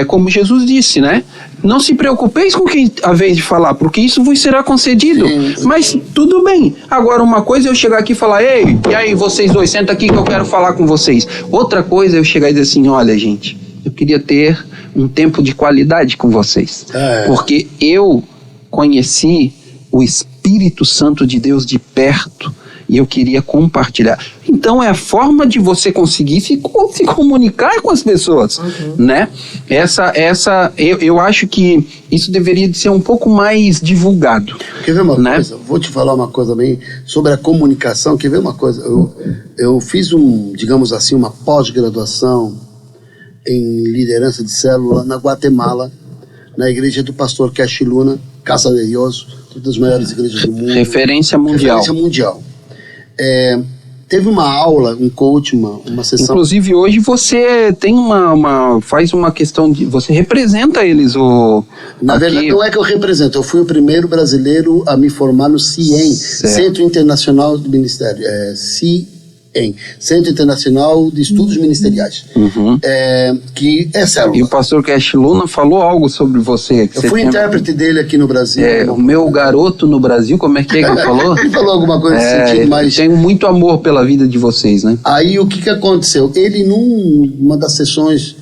como Jesus disse, né, não se preocupeis com quem a vez de falar, porque isso vos será concedido. Mas tudo bem, agora uma coisa é eu chegar aqui e falar, ei, e aí vocês dois, senta aqui que eu quero falar com vocês. Outra coisa é eu chegar e dizer assim, olha gente, eu queria ter um tempo de qualidade com vocês. Porque eu conheci o Espírito Santo de Deus de perto e eu queria compartilhar. Então é a forma de você conseguir se comunicar com as pessoas, né? Eu acho que isso deveria de ser um pouco mais divulgado. Quer ver uma coisa? Vou te falar uma coisa bem sobre a comunicação. Quer ver uma coisa? Eu fiz digamos assim, uma pós-graduação em liderança de célula na Guatemala, na igreja do pastor Cash Luna, Casa de Dios, uma das maiores igrejas do mundo. Referência mundial. Teve uma aula, um coach, uma sessão. Inclusive hoje você tem faz uma questão de, você representa eles. Na verdade não é que eu represento, eu fui o primeiro brasileiro a me formar no CIEM, Centro Internacional do Ministério, Centro Internacional de Estudos Ministeriais, que é célula. E o pastor Cash Luna falou algo sobre você. Eu fui intérprete dele aqui no Brasil. O meu garoto no Brasil, como é que ele falou? Ele falou alguma coisa nesse sentido, mas... Tenho muito amor pela vida de vocês, né? Aí o que aconteceu? Ele, numa das sessões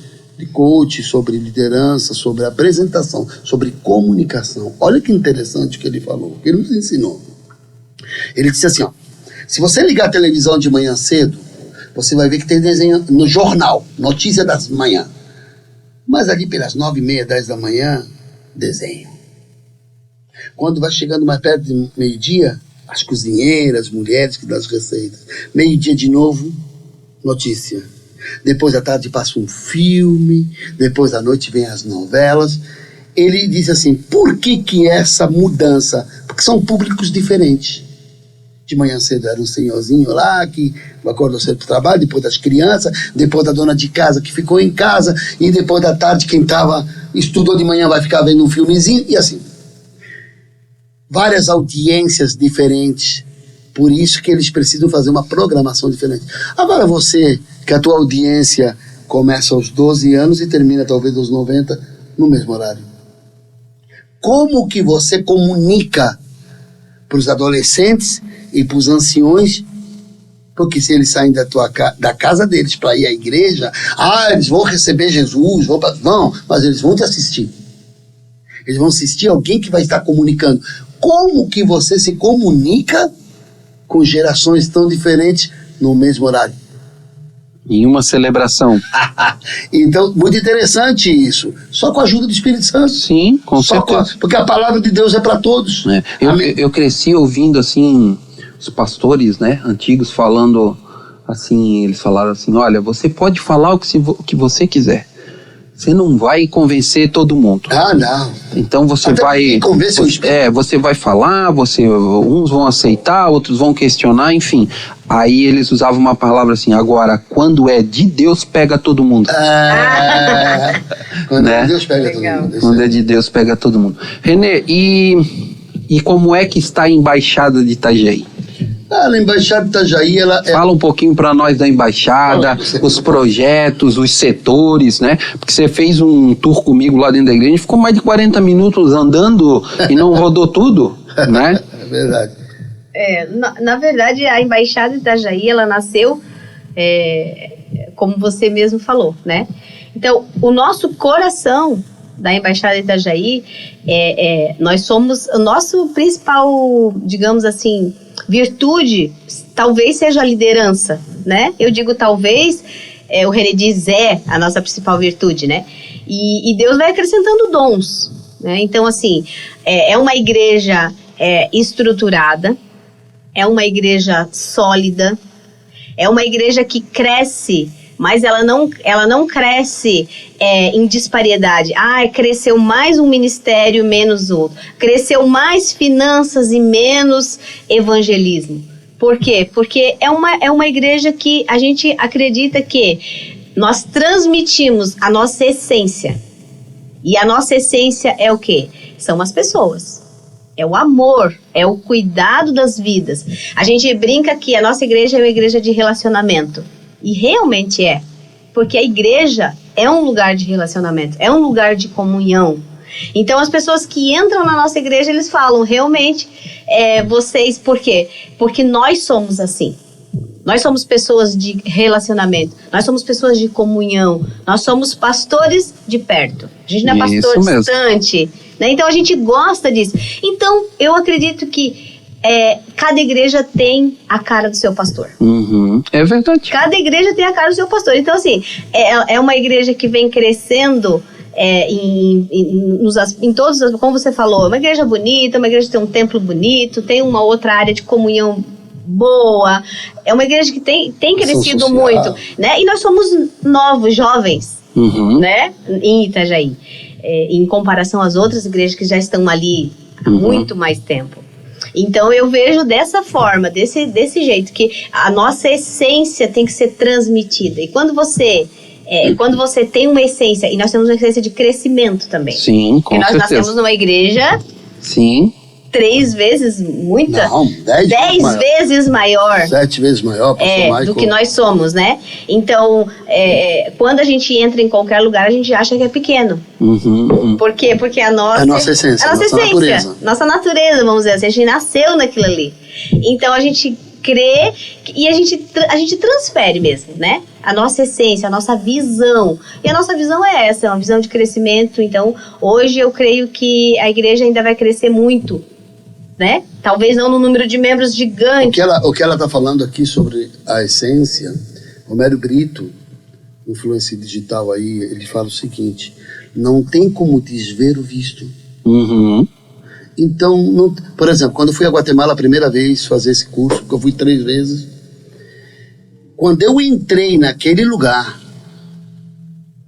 sobre coach, sobre liderança, sobre apresentação, sobre comunicação. Olha que interessante o que ele falou, o que ele nos ensinou. Ele disse assim, ó, se você ligar a televisão de manhã cedo, você vai ver que tem desenho no jornal, notícia das manhã. Mas ali pelas 9h30, 10 da manhã, desenho. Quando vai chegando mais perto de meio-dia, as cozinheiras, as mulheres que dão as receitas. Meio-dia de novo, notícia. Depois da tarde passa um filme, depois da noite vem as novelas. Ele diz assim, por que essa mudança? Porque são públicos diferentes. De manhã cedo era um senhorzinho lá que acordou cedo para o trabalho, depois das crianças, depois da dona de casa que ficou em casa, e depois da tarde quem estudou de manhã vai ficar vendo um filmezinho, e assim. Várias audiências diferentes, por isso que eles precisam fazer uma programação diferente. Agora você, que a tua audiência começa aos 12 anos e termina talvez aos 90, no mesmo horário. Como que você comunica para os adolescentes e para os anciões? Porque se eles saem da casa deles para ir à igreja, eles vão receber Jesus, vão, mas eles vão te assistir. Eles vão assistir alguém que vai estar comunicando. Como que você se comunica com gerações tão diferentes no mesmo horário? Em uma celebração. Então, muito interessante isso. Só com a ajuda do Espírito Santo. Sim, com certeza. Porque a palavra de Deus é para todos. Eu cresci ouvindo assim os pastores, né, antigos falando assim, eles falaram assim, olha, você pode falar o que você quiser. Você não vai convencer todo mundo. Não. Então você você vai falar, uns vão aceitar, outros vão questionar, enfim. Aí eles usavam uma palavra assim, agora, quando é de Deus, pega todo mundo. Quando é de Deus, pega todo mundo. Quando é de Deus, pega todo mundo. Renê, e como é que está a Embaixada de Itajaí? A Embaixada de Itajaí, Fala um pouquinho para nós da Embaixada, os projetos, os setores, né? Porque você fez um tour comigo lá dentro da igreja, a gente ficou mais de 40 minutos andando e não rodou tudo, né? É verdade. Na verdade, a Embaixada de Itajaí, ela nasceu, como você mesmo falou, né? Então, o nosso coração da Embaixada de Itajaí, nós somos, o nosso principal, digamos assim, virtude, talvez seja a liderança, né? Eu digo talvez, o René diz a nossa principal virtude, né? E Deus vai acrescentando dons, né? Então, assim, é uma igreja estruturada, é uma igreja sólida, é uma igreja que cresce, mas ela não cresce em disparidade. Cresceu mais um ministério, menos outro. Cresceu mais finanças e menos evangelismo. Por quê? Porque é uma igreja que a gente acredita que nós transmitimos a nossa essência. E a nossa essência é o quê? São as pessoas. É o amor, é o cuidado das vidas. A gente brinca que a nossa igreja é uma igreja de relacionamento. E realmente porque a igreja é um lugar de relacionamento, é um lugar de comunhão. Então as pessoas que entram na nossa igreja, eles falam, realmente, vocês, por quê? Porque nós somos assim. Nós somos pessoas de relacionamento, nós somos pessoas de comunhão, nós somos pastores de perto. A gente não é pastor distante, né? Então a gente gosta disso. Então eu acredito que cada igreja tem a cara do seu pastor. É verdade. Cada igreja tem a cara do seu pastor. Então, assim, é uma igreja que vem crescendo em todos, como você falou, uma igreja bonita, uma igreja que tem um templo bonito, tem uma outra área de comunhão boa. É uma igreja que tem crescido muito, né? E nós somos novos, jovens, né? Em Itajaí. Em comparação às outras igrejas que já estão ali há muito mais tempo. Então eu vejo dessa forma, desse jeito, que a nossa essência tem que ser transmitida. E quando você tem uma essência, e nós temos uma essência de crescimento também. Sim, com certeza. Porque nós nascemos numa igreja... Sim. 3 vezes, muita? Não, 10 vezes maior. 7 vezes maior, do que nós somos, né? Então, quando a gente entra em qualquer lugar, a gente acha que é pequeno. Por quê? Porque a nossa essência, natureza. Nossa natureza, vamos dizer assim, a gente nasceu naquilo ali. Então, a gente crê e a gente transfere mesmo, né? A nossa essência, a nossa visão. E a nossa visão é essa, é uma visão de crescimento. Então, hoje eu creio que a igreja ainda vai crescer muito, né? Talvez não no número de membros gigante. O que ela está falando aqui sobre a essência, Romero Brito, influência digital aí, ele fala o seguinte: não tem como desver o visto. Uhum. Então, não, por exemplo, quando eu fui a Guatemala a primeira vez fazer esse curso, que eu fui 3 vezes, quando eu entrei naquele lugar,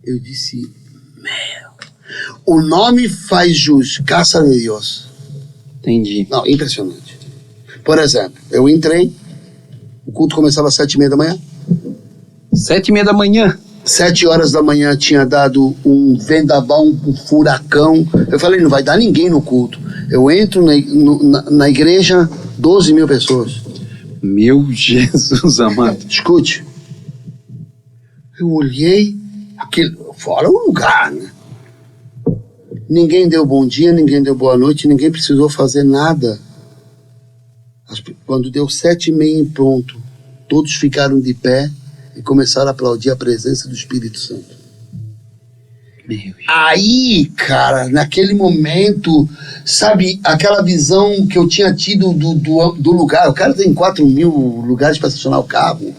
eu disse, o nome faz jus, Casa de Deus. Entendi. Não, impressionante. Por exemplo, eu entrei, o culto começava às 7h30 da manhã. 7h30 da manhã? 7 horas da manhã tinha dado um vendaval, um furacão. Eu falei, não vai dar ninguém no culto. Eu entro na igreja, 12 mil pessoas. Meu Jesus amado. Escute, eu olhei, fora o lugar, né? Ninguém deu bom dia, ninguém deu boa noite, ninguém precisou fazer nada. Quando deu 7h30 em ponto, todos ficaram de pé e começaram a aplaudir a presença do Espírito Santo. Aí, cara, naquele momento, sabe, aquela visão que eu tinha tido do lugar. O cara tem 4 mil lugares para estacionar o carro.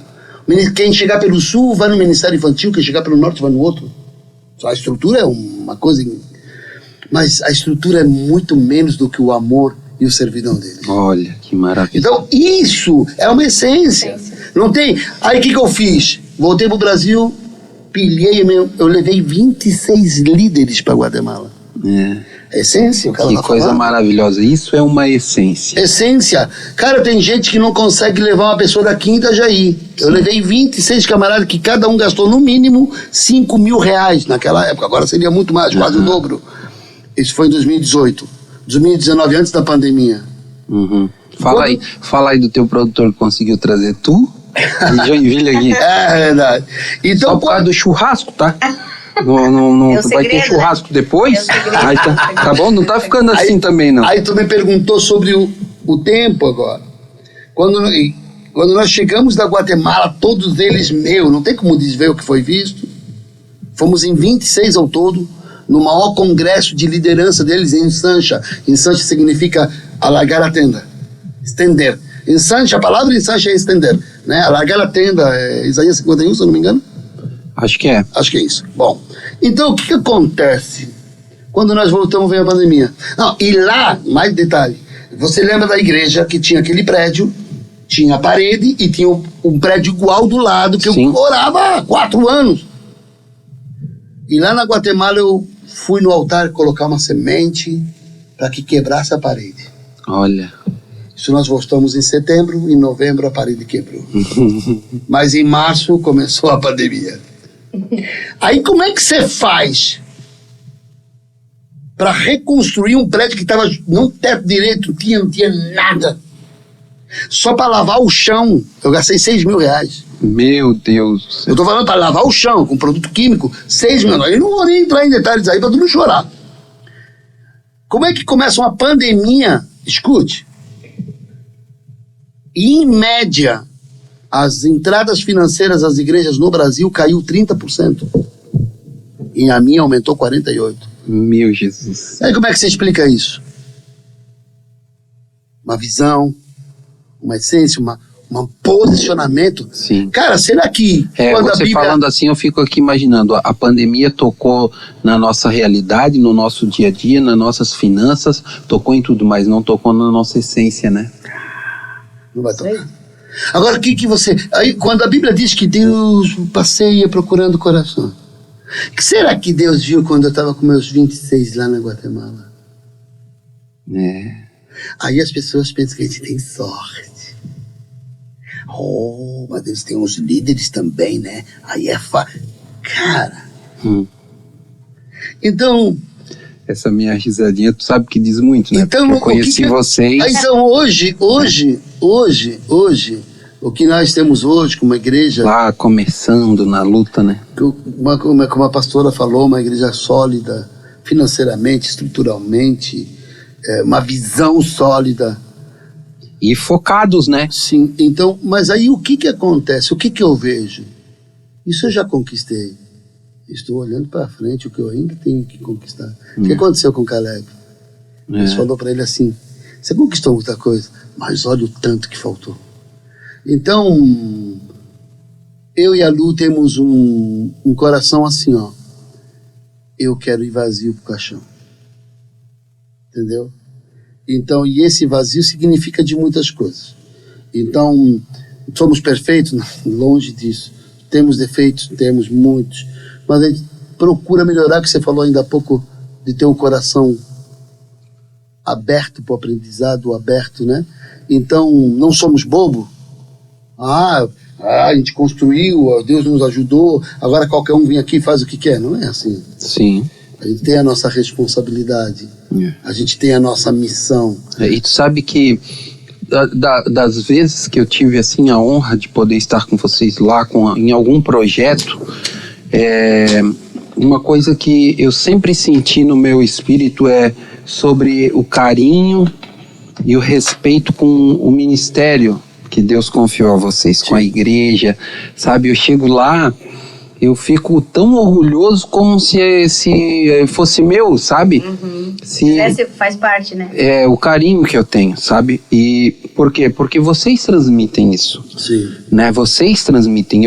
Quem chegar pelo sul vai no Ministério Infantil, quem chegar pelo norte vai no outro. Só a estrutura é uma coisa... Mas a estrutura é muito menos do que o amor e o servidão dele. Olha, que maravilha. Então, isso é uma essência. Não tem... Aí, o que eu fiz? Voltei pro Brasil, pilhei, eu levei 26 líderes para Guatemala. É essência, o cara que coisa maravilhosa. Isso é uma essência. Essência. Cara, tem gente que não consegue levar uma pessoa daqui em Itajaí. Eu levei 26 camaradas que cada um gastou no mínimo 5 mil reais naquela época. Agora seria muito mais, quase o dobro. Isso foi em 2018. 2019, antes da pandemia. Uhum. Fala aí do teu produtor que conseguiu trazer tu e Joinville aqui. É verdade. Então, só por causa do churrasco, tá? Não vai segredo, ter churrasco depois? Aí tá bom? Não tá ficando assim aí, também, não. Aí tu me perguntou sobre o tempo agora. Quando nós chegamos da Guatemala, todos eles, não tem como desver o que foi visto. Fomos em 26 ao todo, no maior congresso de liderança deles em Sancha. Sancha significa alargar a tenda, estender. Em Sancha, a palavra em Sancha é estender, né? Alargar a tenda, é Isaías 51, se eu não me engano. Acho que é. Acho que é isso. Bom, então o que acontece quando nós voltamos, vem a pandemia? Não, e lá, mais detalhe, você lembra da igreja que tinha aquele prédio, tinha a parede e tinha um prédio igual do lado que eu orava há 4 anos. E lá na Guatemala eu fui no altar colocar uma semente para que quebrasse a parede. Olha. Isso nós voltamos em setembro, em novembro a parede quebrou. Mas em março começou a pandemia. Aí como é que você faz para reconstruir um prédio que estava no teto direito, não tinha nada? Só para lavar o chão, eu gastei 6 mil reais. Meu Deus. Eu tô falando para lavar o chão com produto químico, 6 mil. Eu não vou nem entrar em detalhes aí para tu não chorar. Como é que começa uma pandemia? Escute. Em média, as entradas financeiras das igrejas no Brasil caiu 30%. E a minha aumentou 48%. Meu Jesus. Aí como é que você explica isso? Uma visão, uma essência, um posicionamento. Sim. Cara, será que quando você a Bíblia... falando assim, eu fico aqui imaginando, a pandemia tocou na nossa realidade, no nosso dia a dia, nas nossas finanças, tocou em tudo, mas não tocou na nossa essência, né? Não vai tocar. Agora, o que você... Aí, quando a Bíblia diz que Deus passeia procurando o coração, o que será que Deus viu quando eu estava com meus 26 lá na Guatemala? Aí as pessoas pensam que a gente tem sorte. Oh, mas eles têm uns líderes também, né? Aí é Cara. Então... Essa minha risadinha, tu sabe que diz muito, né? Então, eu conheci vocês... Então, hoje, o que nós temos hoje como igreja... Lá, começando na luta, né? Como a pastora falou, uma igreja sólida, financeiramente, estruturalmente, uma visão sólida. E focados, né? Sim, então, mas aí o que acontece? O que eu vejo? Isso eu já conquistei. Estou olhando para frente, o que eu ainda tenho que conquistar. O que aconteceu com o Caleb? Deus falou para ele assim: você conquistou muita coisa, mas olha o tanto que faltou. Então, eu e a Lu temos um coração assim, ó. Eu quero ir vazio pro caixão. Entendeu? Então, e esse vazio significa de muitas coisas. Então, somos perfeitos? Não, longe disso. Temos defeitos? Temos muitos. Mas a gente procura melhorar, que você falou ainda há pouco, de ter um coração aberto para o aprendizado, aberto, né? Então, não somos bobo. A gente construiu, Deus nos ajudou, agora qualquer um vem aqui e faz o que quer. Não é assim. Sim. A gente tem a nossa responsabilidade, a gente tem a nossa missão. E tu sabe que das vezes que eu tive assim a honra de poder estar com vocês lá em algum projeto, uma coisa que eu sempre senti no meu espírito é sobre o carinho e o respeito com o ministério que Deus confiou a vocês, com a igreja, sabe? Eu chego lá, eu fico tão orgulhoso como se fosse meu, sabe? Você faz parte, né? É o carinho que eu tenho, sabe? E por quê? Porque vocês transmitem isso. Sim. Né? Vocês transmitem.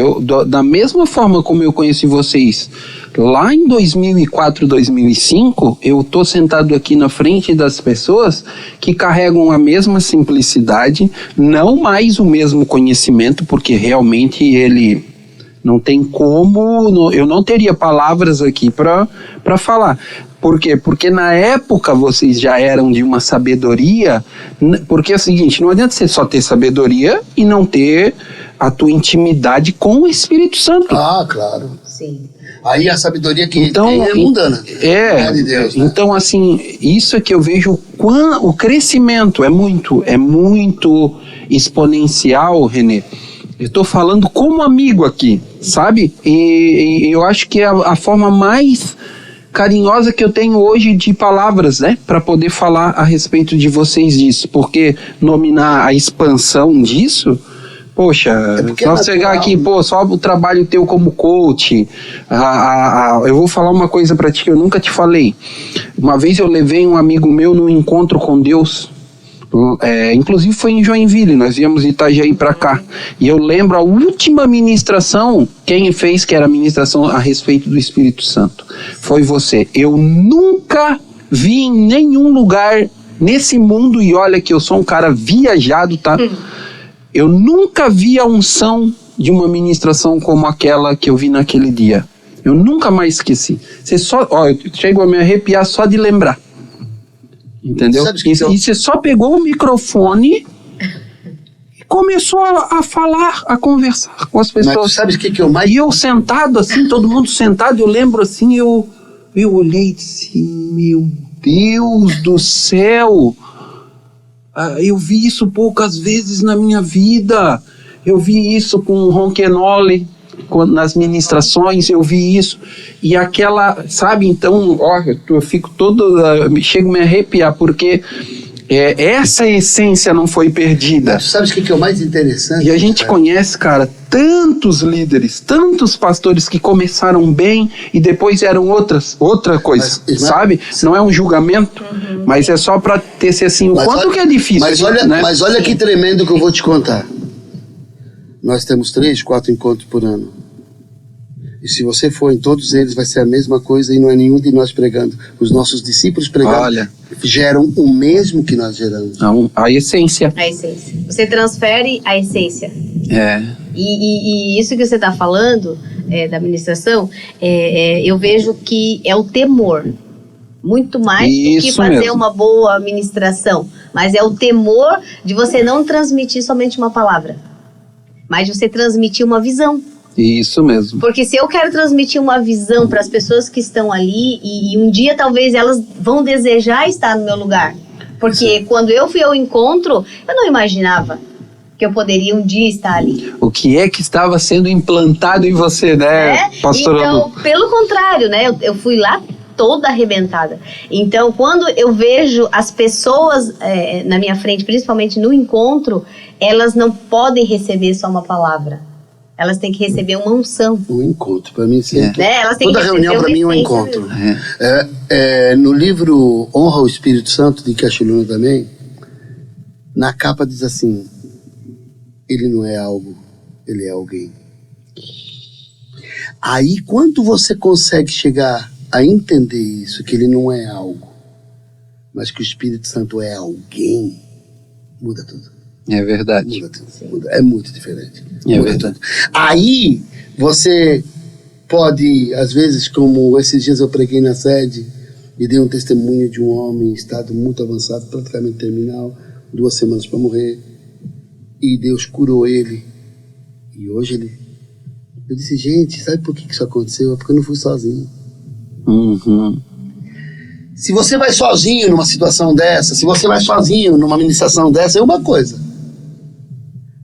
Da mesma forma como eu conheci vocês lá em 2004, 2005, eu tô sentado aqui na frente das pessoas que carregam a mesma simplicidade, não mais o mesmo conhecimento, porque realmente ele não tem como, eu não teria palavras aqui para falar. Por quê? Porque na época vocês já eram de uma sabedoria, porque é o seguinte, não adianta você só ter sabedoria e não ter a tua intimidade com o Espírito Santo. Ah, claro. Sim. Aí a sabedoria que tem é mundana. É de Deus, né? Então assim, isso é que eu vejo o crescimento é muito exponencial, Renê. Eu estou falando como amigo aqui, sabe? E eu acho que é a forma mais carinhosa que eu tenho hoje de palavras, né? Para poder falar a respeito de vocês disso. Porque nominar a expansão disso, poxa, só chegar aqui, só o trabalho teu como coach. Eu vou falar uma coisa para ti que eu nunca te falei. Uma vez eu levei um amigo meu num encontro com Deus. Inclusive foi em Joinville, nós íamos de Itajaí para cá, e eu lembro a última ministração, quem fez, que era a ministração a respeito do Espírito Santo, foi você. Eu nunca vi em nenhum lugar nesse mundo, e olha que eu sou um cara viajado, tá? Eu nunca vi a unção de uma ministração como aquela que eu vi naquele dia. Eu nunca mais esqueci. Eu chego a me arrepiar só de lembrar. Entendeu? E você só pegou o microfone e começou a falar, a conversar com as pessoas. Mas sabe o que eu mais... E eu sentado assim, todo mundo sentado, eu lembro assim, eu olhei e disse, meu Deus do céu, eu vi isso poucas vezes na minha vida. Eu vi isso com o Ronquenoli, nas ministrações, eu vi isso, e aquela, sabe, então, eu fico chego a me arrepiar, porque essa essência não foi perdida. Mas sabe o que é o mais interessante? E a gente conhece, cara, tantos líderes, tantos pastores que começaram bem e depois eram outra coisa, sabe? Não é um julgamento, mas é só para ter assim, o quanto que é difícil. Mas olha que tremendo que eu vou te contar. Nós temos 3, 4 encontros por ano. E se você for em todos eles, vai ser a mesma coisa, e não é nenhum de nós pregando. Os nossos discípulos pregando geram o mesmo que nós geramos. A essência. A essência. Você transfere a essência. E isso que você está falando, da ministração, eu vejo que é o temor. Muito mais do que fazer uma boa ministração. Mas é o temor de você não transmitir somente uma palavra, mas de você transmitir uma visão. Isso mesmo. Porque se eu quero transmitir uma visão para as pessoas que estão ali, e um dia talvez elas vão desejar estar no meu lugar. Porque quando eu fui ao encontro, eu não imaginava que eu poderia um dia estar ali. O que é que estava sendo implantado em você, né, pastora? Então, pelo contrário, né, eu fui lá toda arrebentada. Então, quando eu vejo as pessoas na minha frente, principalmente no encontro, elas não podem receber só uma palavra. Elas têm que receber uma unção. Um encontro, para mim sempre. Elas têm Toda que reunião para mim é um encontro. No livro Honra o Espírito Santo, de Cash Luna também, na capa diz assim: ele não é algo, ele é alguém. Aí, quando você consegue chegar a entender isso, que ele não é algo, mas que o Espírito Santo é alguém, muda tudo. É verdade. Muda tudo. Muda. É muito diferente. É verdade. Tudo. Aí, você pode, às vezes, como esses dias eu preguei na sede e dei um testemunho de um homem em estado muito avançado, praticamente terminal, 2 semanas para morrer, e Deus curou ele. E hoje ele... Eu disse, gente, sabe por que isso aconteceu? É porque eu não fui sozinho. Uhum. Se você vai sozinho numa situação dessa, se você vai sozinho numa ministração dessa, é uma coisa.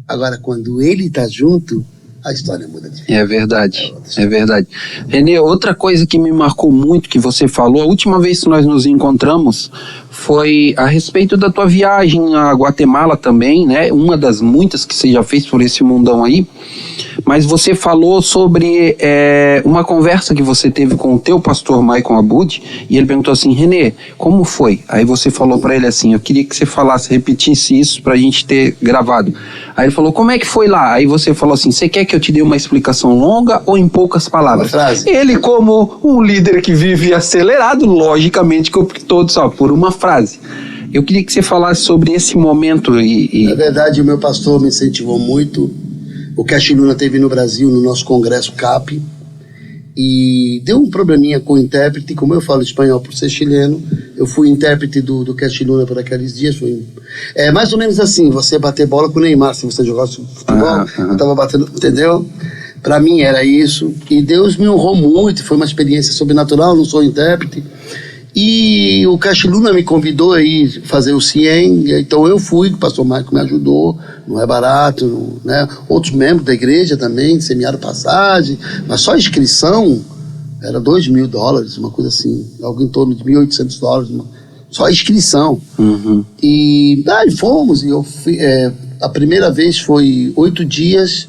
Agora, quando ele está junto, a história muda de vida. É verdade, é verdade. Renê, outra coisa que me marcou muito que você falou, a última vez que nós nos encontramos foi a respeito da tua viagem a Guatemala também, né? Uma das muitas que você já fez por esse mundão aí. Mas você falou sobre uma conversa que você teve com o teu pastor Michael Abud, e ele perguntou assim, Renê, como foi? Aí você falou para ele assim, eu queria que você repetisse isso pra gente ter gravado. Aí ele falou, como é que foi lá? Aí você falou assim, você quer que eu te dê uma explicação longa ou em poucas palavras? Uma frase. Ele, como um líder que vive acelerado, logicamente que optou só por uma frase. Eu queria que você falasse sobre esse momento. Na verdade, o meu pastor me incentivou muito. O Cash Luna teve no Brasil, no nosso congresso CAP, e deu um probleminha com o intérprete. Como eu falo espanhol por ser chileno, eu fui intérprete do Cash Luna por aqueles dias. É mais ou menos assim, você bater bola com o Neymar, se você jogasse futebol, eu tava batendo, entendeu? Para mim era isso, e Deus me honrou muito, foi uma experiência sobrenatural, não sou intérprete. E o Cash Luna me convidou a ir fazer o CIEM, então eu fui, o pastor Marco me ajudou, não é barato, né? Outros membros da igreja também semearam passagem, mas só a inscrição era $2.000, uma coisa assim, algo em torno de $1.800, só a inscrição. Uhum. E aí fomos, e a primeira vez foi 8 dias,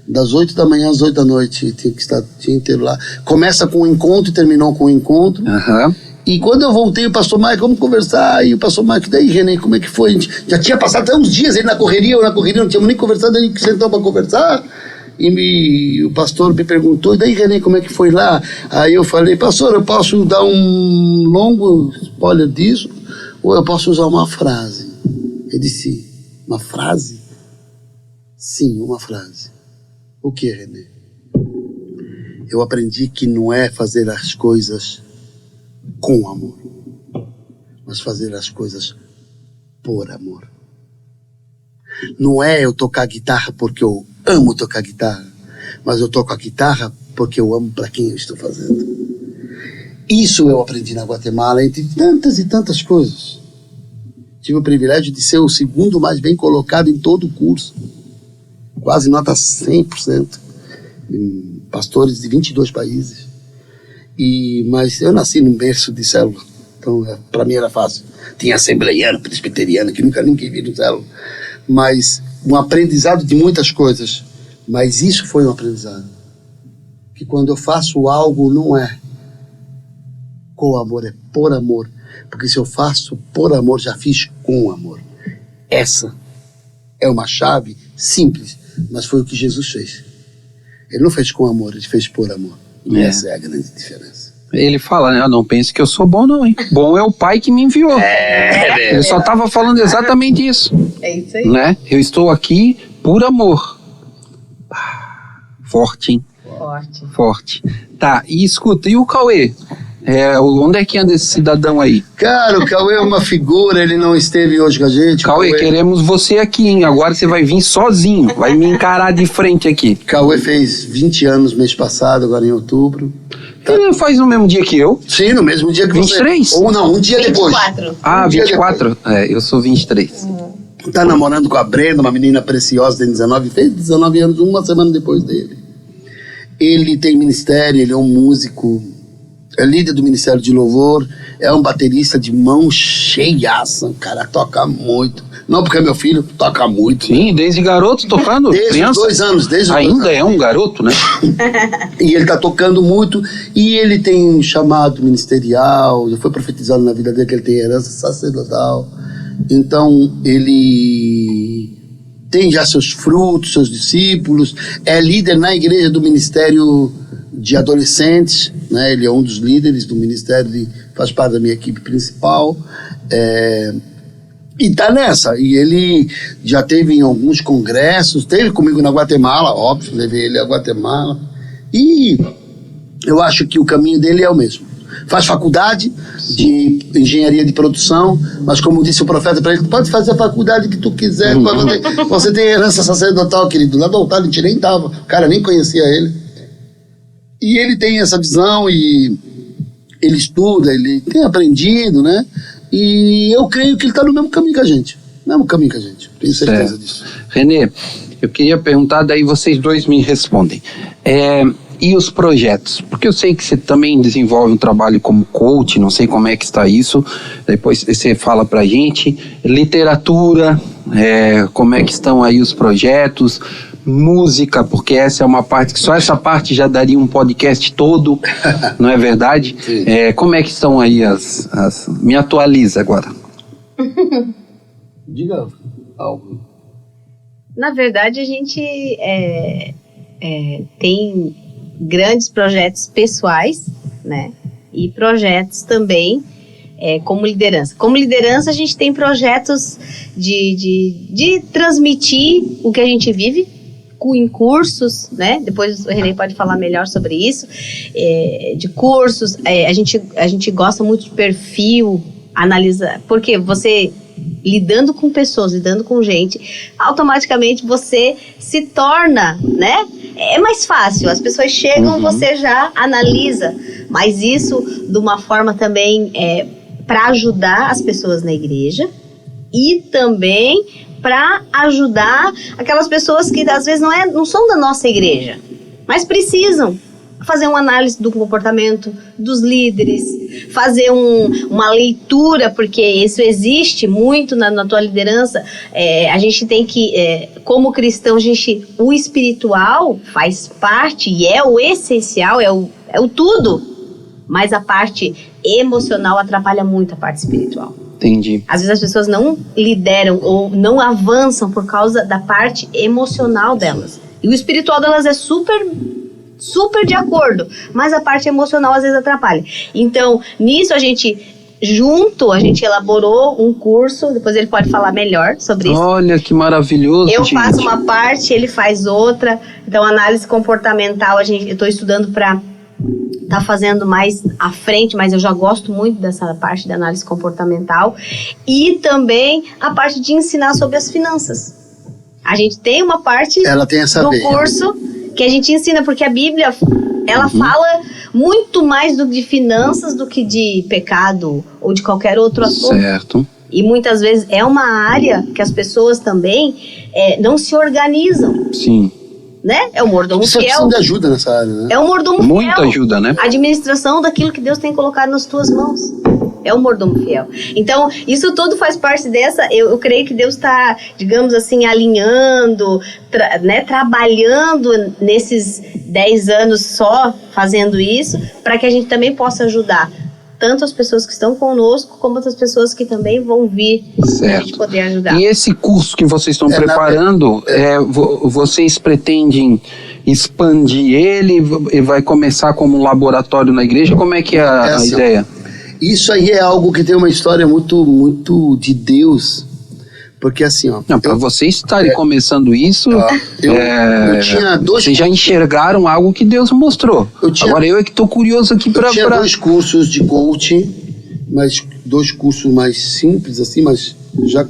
das 8 da manhã às 8 da noite, tinha que estar o dia inteiro lá. Começa com o encontro e terminou com o encontro. Uhum. E quando eu voltei, o pastor Mike, vamos conversar. E o pastor Mike, daí, René, como é que foi? A gente já tinha passado até uns dias, ele na correria, eu na correria, não tínhamos nem conversado, a gente sentou para conversar. E o pastor me perguntou, e daí, René, como é que foi lá? Aí eu falei, pastor, eu posso dar um longo spoiler disso? Ou eu posso usar uma frase? Ele disse, uma frase? Sim, uma frase. O que, René? Eu aprendi que não é fazer as coisas com amor, mas fazer as coisas por amor. Não é eu tocar guitarra porque eu amo tocar guitarra, mas eu toco a guitarra porque eu amo para quem eu estou fazendo. Isso eu aprendi na Guatemala, entre tantas e tantas coisas. Tive o privilégio de ser o segundo mais bem colocado em todo o curso, quase nota 100%, em pastores de 22 países. Mas eu nasci num berço de célula, então para mim era fácil. Tinha assembleiano, presbiteriano, que nunca ninguém viu no célula. Mas um aprendizado de muitas coisas. Mas isso foi um aprendizado. Que quando eu faço algo, não é com amor, é por amor. Porque se eu faço por amor, já fiz com amor. Essa é uma chave simples, mas foi o que Jesus fez. Ele não fez com amor, ele fez por amor. E essa é a grande diferença. Ele fala, né? Não pense que eu sou bom não, hein? Bom é o pai que me enviou. Ele só estava falando exatamente isso. É isso aí. Né? Eu estou aqui por amor. Forte, hein? Forte. Tá, e escuta, e o Cauê? Onde é que anda esse cidadão aí? Cara, o Cauê é uma figura, ele não esteve hoje com a gente. Cauê, queremos você aqui, hein? Agora você vai vir sozinho, vai me encarar de frente aqui. Cauê fez 20 anos mês passado, agora em outubro. Ele faz no mesmo dia que eu? Sim, no mesmo dia que 23? você. Ou não, um dia 24. depois. Ah, 24? Eu sou 23. Tá namorando com a Brenda, uma menina preciosa, tem 19, fez 19 anos, uma semana depois dele. Ele tem ministério, ele é um músico é líder do Ministério de Louvor, é um baterista de mão cheiaça, o cara toca muito. Não porque é meu filho, toca muito. Sim, desde garoto tocando. Desde criança. os 2 anos. Ainda é um garoto, né? E ele tá tocando muito, e ele tem um chamado ministerial, já foi profetizado na vida dele que ele tem herança sacerdotal. Então, ele tem já seus frutos, seus discípulos, é líder na igreja do Ministério de Adolescentes, né? Ele é um dos líderes do Ministério, faz parte da minha equipe principal, e tá nessa, e ele já teve em alguns congressos, teve comigo na Guatemala, óbvio, levei ele a Guatemala, e eu acho que o caminho dele é o mesmo. Faz faculdade de engenharia de produção, mas como disse o profeta para ele, pode fazer a faculdade que tu quiser, você tem herança sacerdotal, querido. Lá do altar a gente nem dava, o cara nem conhecia ele. E ele tem essa visão, e ele estuda, ele tem aprendido, né? E eu creio que ele está no mesmo caminho que a gente. Tenho certeza disso. Renê, eu queria perguntar, daí vocês dois me respondem. E os projetos? Porque eu sei que você também desenvolve um trabalho como coach, não sei como é que está isso, depois você fala pra gente. Literatura, como é que estão aí os projetos? Música, porque essa é uma parte que só essa parte já daria um podcast todo, não é verdade? Como é que estão aí me atualiza agora. Diga algo. Na verdade, a gente tem grandes projetos pessoais, né? E projetos também como liderança. Como liderança, a gente tem projetos de transmitir o que a gente vive em cursos, né? Depois o Renê pode falar melhor sobre isso, de cursos. A gente gosta muito de perfil, analisar, porque você lidando com pessoas, lidando com gente, automaticamente você se torna, né? É mais fácil, as pessoas chegam, você já analisa, mas isso de uma forma também para ajudar as pessoas na igreja e também para ajudar aquelas pessoas que às vezes não são da nossa igreja, mas precisam fazer uma análise do comportamento dos líderes, fazer uma leitura, porque isso existe muito na tua liderança. A gente tem que, como cristão, o espiritual faz parte e é o essencial, é o tudo, mas a parte emocional atrapalha muito a parte espiritual. Entendi. Às vezes as pessoas não lideram ou não avançam por causa da parte emocional delas. E o espiritual delas é super de acordo, mas a parte emocional às vezes atrapalha. Então, nisso a gente elaborou um curso, depois ele pode falar melhor sobre isso. Olha que maravilhoso, Eu faço uma parte, ele faz outra. Então, análise comportamental, eu estou estudando para tá fazendo mais à frente, mas eu já gosto muito dessa parte da análise comportamental. E também a parte de ensinar sobre as finanças. A gente tem uma parte do curso que a gente ensina, porque a Bíblia, ela fala muito mais de finanças do que de pecado ou de qualquer outro assunto. Certo. E muitas vezes é uma área que as pessoas também não se organizam. Sim. Né? É o mordomo fiel. Você precisa de ajuda nessa área, né? É o mordomo Muita fiel. ajuda, né? A administração daquilo que Deus tem colocado nas tuas mãos. É o mordomo fiel. Então, isso tudo faz parte dessa... Eu creio que Deus está, digamos assim, alinhando, trabalhando nesses 10 anos só fazendo isso, para que a gente também possa ajudar tanto as pessoas que estão conosco, como outras pessoas que também vão vir para a gente poder ajudar. E esse curso que vocês estão preparando, vocês pretendem expandir ele e vai começar como um laboratório na igreja? Como é que é a ideia? Isso aí é algo que tem uma história muito, muito de Deus. Porque assim, ó... Para vocês estarem começando isso, eu tinha vocês já enxergaram algo que Deus mostrou. Agora eu é que estou curioso aqui para... Eu tinha 2 cursos de coaching, mas 2 cursos mais simples, assim, mas já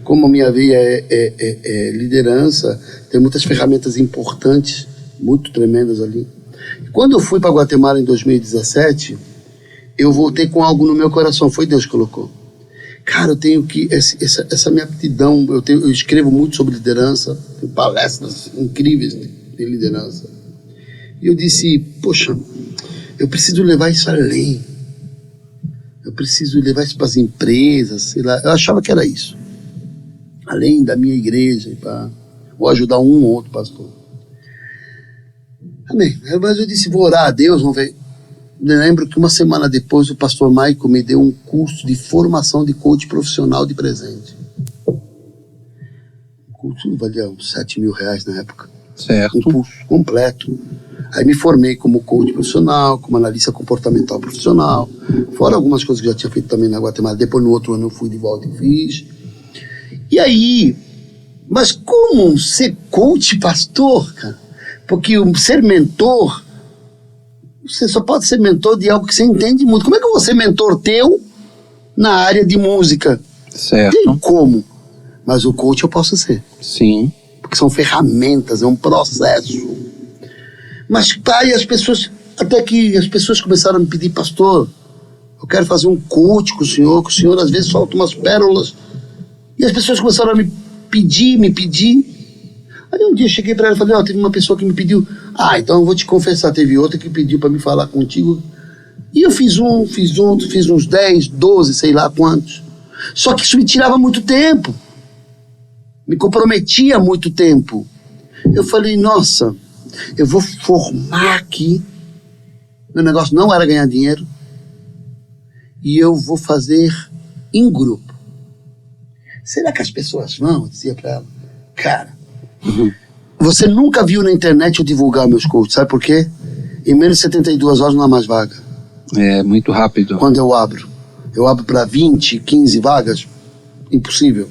como a minha veia é liderança, tem muitas ferramentas importantes, muito tremendas ali. Quando eu fui para Guatemala em 2017, eu voltei com algo no meu coração, foi Deus que colocou. Cara, eu tenho que... Essa minha aptidão, eu escrevo muito sobre liderança, tenho palestras incríveis de liderança. E eu disse, poxa, eu preciso levar isso além. Eu preciso levar isso para as empresas, sei lá. Eu achava que era isso. Além da minha igreja, vou ajudar um ou outro pastor. Amém. Mas eu disse, vou orar a Deus, vamos ver. Eu lembro que uma semana depois o pastor Maico me deu um curso de formação de coach profissional de presente. O curso valia uns 7 mil reais na época. Certo. Um curso completo. Aí me formei como coach profissional, como analista comportamental profissional, fora algumas coisas que eu já tinha feito também na Guatemala. Depois no outro ano eu fui de volta e fiz. E aí, mas como ser coach, pastor, cara? Porque ser mentor, você só pode ser mentor de algo que você entende muito. Como é que eu vou ser mentor teu na área de música? Certo. Tem como, mas o coach eu posso ser. Sim. Porque são ferramentas, é um processo. Mas pai, até que as pessoas começaram a me pedir, pastor, eu quero fazer um coach com o senhor às vezes solta umas pérolas. E as pessoas começaram a me pedir. Aí um dia eu cheguei para ela e falei, teve uma pessoa que me pediu, então eu vou te confessar, teve outra que pediu para me falar contigo. E eu fiz outro, fiz uns 10, 12, sei lá quantos. Só que isso me tirava muito tempo. Me comprometia muito tempo. Eu falei, nossa, eu vou formar aqui. Meu negócio não era ganhar dinheiro. E eu vou fazer em grupo. Será que as pessoas vão? Eu dizia para ela, cara, você nunca viu na internet eu divulgar meus coaches, sabe por quê? Em menos de 72 horas não há mais vaga. É muito rápido. Quando eu abro para 20, 15 vagas, impossível.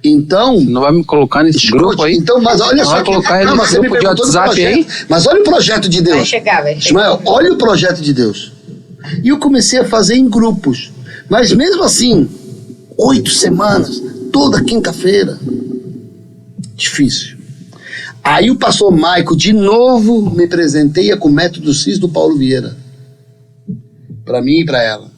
Então... Não vai me colocar nesse grupo aí? Então, mas olha só... Vai colocar ele nesse grupo de WhatsApp aí? Mas olha o projeto de Deus. Vai chegar. Ismael, olha o projeto de Deus. E eu comecei a fazer em grupos. Mas mesmo assim, 8 semanas, toda quinta-feira. Difícil. Aí o pastor Maico, de novo, me presenteia com o método CIS do Paulo Vieira. Para mim e para ela.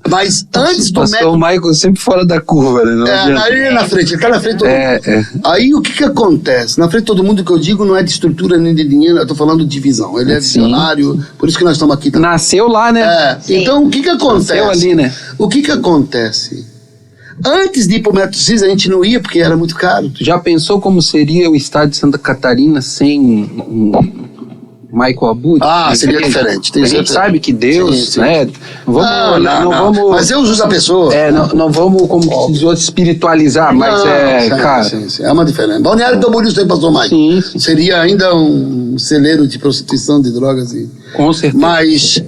Mas antes do método... O Michael sempre fora da curva, né? Ele é na frente, ele tá na frente de todo mundo. Aí o que acontece? Na frente de todo mundo, que eu digo não é de estrutura nem de dinheiro, eu tô falando de visão. Ele é visionário, por isso que nós estamos aqui também. Nasceu lá, né? Então o que acontece? Nasceu ali, né? O que acontece? Antes de ir pro método CIS, a gente não ia porque era muito caro. Tu já pensou como seria o estado de Santa Catarina sem Michael Abud? Seria diferente. A gente sabe que Deus, né? Não vamos... Mas Deus usa a pessoa. Não vamos, como diz outros, espiritualizar, mas cara... Sim, é uma diferença. Balneário Camboriú tem pastor Michael. Sim. Seria ainda um celeiro de prostituição, de drogas. Com certeza. Mas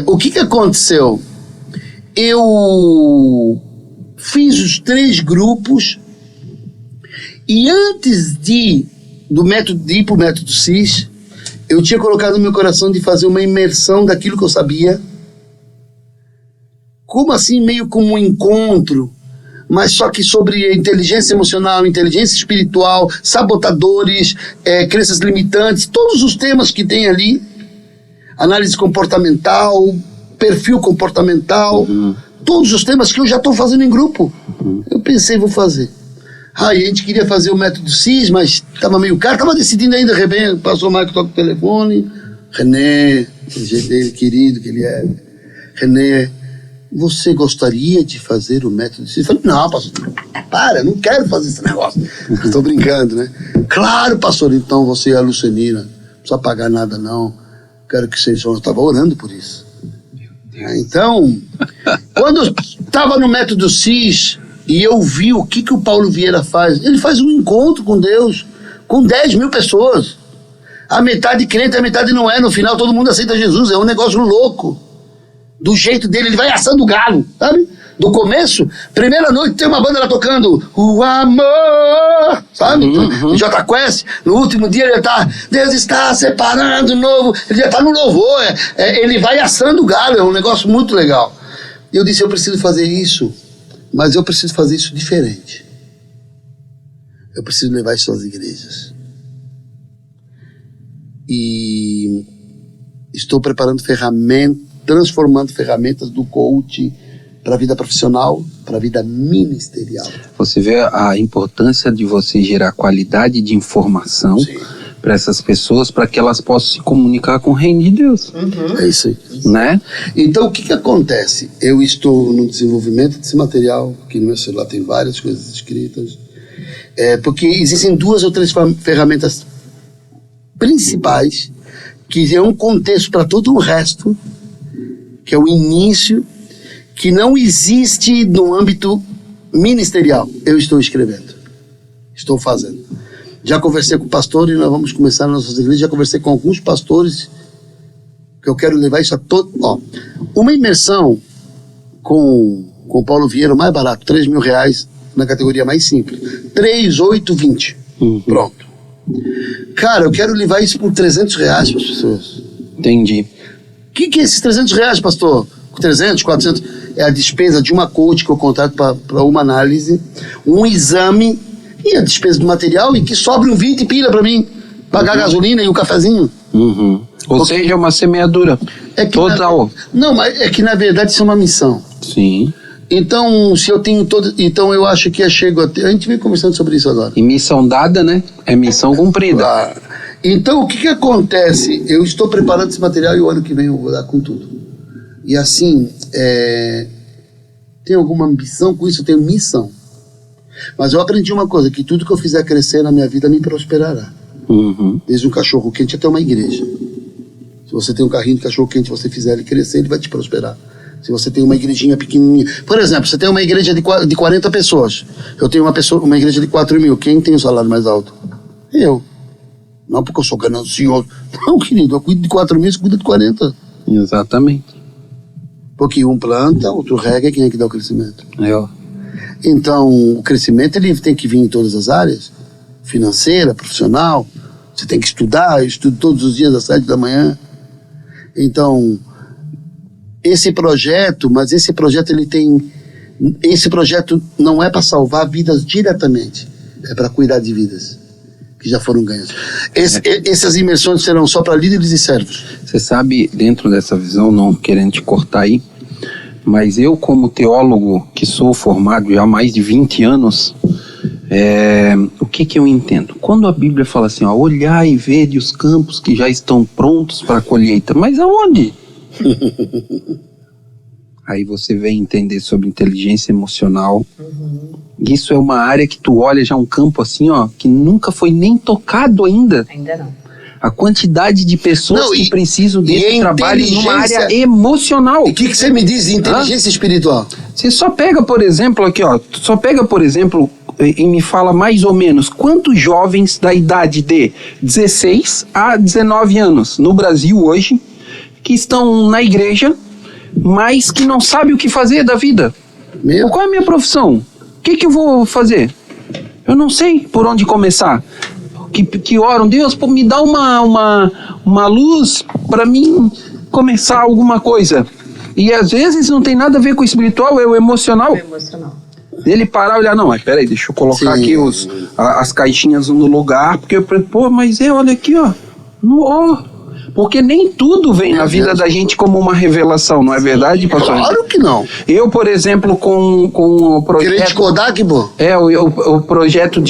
o que aconteceu? Eu fiz os 3 grupos e antes de ir pro método CIS, eu tinha colocado no meu coração de fazer uma imersão daquilo que eu sabia. Como assim, meio como um encontro, mas só que sobre inteligência emocional, inteligência espiritual, sabotadores, crenças limitantes, todos os temas que tem ali, análise comportamental, perfil comportamental, todos os temas que eu já estou fazendo em grupo. Eu pensei, vou fazer. Aí a gente queria fazer o método CIS, mas estava meio caro, estava decidindo ainda, passou o Marco, toca o telefone, René, aquele jeito dele, querido que ele é, René, você gostaria de fazer o método CIS? Eu falei, não, pastor, não quero fazer esse negócio. Estou brincando, né? Claro, pastor, então você é a Lucenira, não precisa pagar nada não, quero que vocês vão, eu estava orando por isso. Então, quando eu estava no método CIS, e eu vi o que o Paulo Vieira faz. Ele faz um encontro com Deus, com 10 mil pessoas. A metade crente, a metade não é. No final todo mundo aceita Jesus. É um negócio louco. Do jeito dele, ele vai assando o galo, sabe? Do começo, primeira noite tem uma banda lá tocando o amor, sabe? J Quest. No último dia ele tá, Deus está separando o novo. Ele já tá no louvor. Ele vai assando o galo. É um negócio muito legal. E eu disse, eu preciso fazer isso. Mas eu preciso fazer isso diferente. Eu preciso levar isso às igrejas. E estou preparando transformando ferramentas do coach para a vida profissional, para a vida ministerial. Você vê a importância de você gerar qualidade de informação para essas pessoas, para que elas possam se comunicar com o reino de Deus. É isso aí. Né? Então, o que acontece? Eu estou no desenvolvimento desse material, aqui no meu celular tem várias coisas escritas, porque existem 2 ou 3 ferramentas principais, que é um contexto para todo o resto, que é o início, que não existe no âmbito ministerial. Eu estou escrevendo, estou fazendo. Já conversei com o pastor e nós vamos começar nas nossas igrejas. Já conversei com alguns pastores que eu quero levar isso a todo. Uma imersão com Paulo Vieira, o mais barato, R$3.000 na categoria mais simples. 3, 8, 20. Pronto. Cara, eu quero levar isso por R$300 para as pessoas. Entendi. O que é esses R$300, pastor? 300, 400? É a despesa de uma coach que eu contrato para uma análise, um exame e a despesa do material, e que sobre um 20 pila para mim, pagar a gasolina e o cafezinho. Ou seja, uma semeadura total. Não, mas é que na verdade isso é uma missão. Sim. Então, se eu tenho todo. Então eu acho que chego a ter. A gente vem conversando sobre isso agora. E missão dada, né? É missão cumprida. Então, o que acontece? Eu estou preparando esse material e o ano que vem eu vou dar com tudo. E assim, tenho alguma ambição com isso? Eu tenho missão. Mas eu aprendi uma coisa, que tudo que eu fizer crescer na minha vida me prosperará. Desde um cachorro quente até uma igreja. Se você tem um carrinho de cachorro quente, você fizer ele crescer, ele vai te prosperar. Se você tem uma igrejinha pequenininha, por exemplo, você tem uma igreja de 40 pessoas, eu tenho uma igreja de 4.000, quem tem o salário mais alto? Eu. Não porque eu sou ganancioso. Não, querido, eu cuido de 4.000, você cuida de 40. Exatamente. Porque um planta, outro rega, quem é que dá o crescimento? Eu. Então, o crescimento ele tem que vir em todas as áreas, financeira, profissional. Você tem que estudar, eu estudo todos os dias às 7 da manhã. Então, esse projeto não é para salvar vidas diretamente, é para cuidar de vidas que já foram ganhas. Essas imersões serão só para líderes e servos. Você sabe, dentro dessa visão, não querendo te cortar aí, mas eu, como teólogo que sou formado já há mais de 20 anos, o que eu entendo? Quando a Bíblia fala assim, olhai e vede os campos que já estão prontos para a colheita, mas aonde? Aí você vem entender sobre inteligência emocional. Isso é uma área que tu olha já um campo assim, que nunca foi nem tocado ainda. Ainda não. A quantidade de pessoas que precisam desse trabalho numa área emocional. E o que você me diz de inteligência espiritual? Você só pega, por exemplo, e me fala mais ou menos quantos jovens da idade de 16 a 19 anos no Brasil hoje que estão na igreja, mas que não sabem o que fazer da vida. Qual é a minha profissão? O que eu vou fazer? Eu não sei por onde começar. Que oram, Deus, me dá uma luz para mim começar alguma coisa. E às vezes não tem nada a ver com o espiritual, é o emocional. Ele parar e olhar, não, mas peraí, deixa eu colocar aqui as caixinhas no lugar, porque mas olha aqui, porque nem tudo vem na vida da gente como uma revelação, não é verdade, pastor? Claro que não. Eu, por exemplo, com o projeto... Kodak, pô? O projeto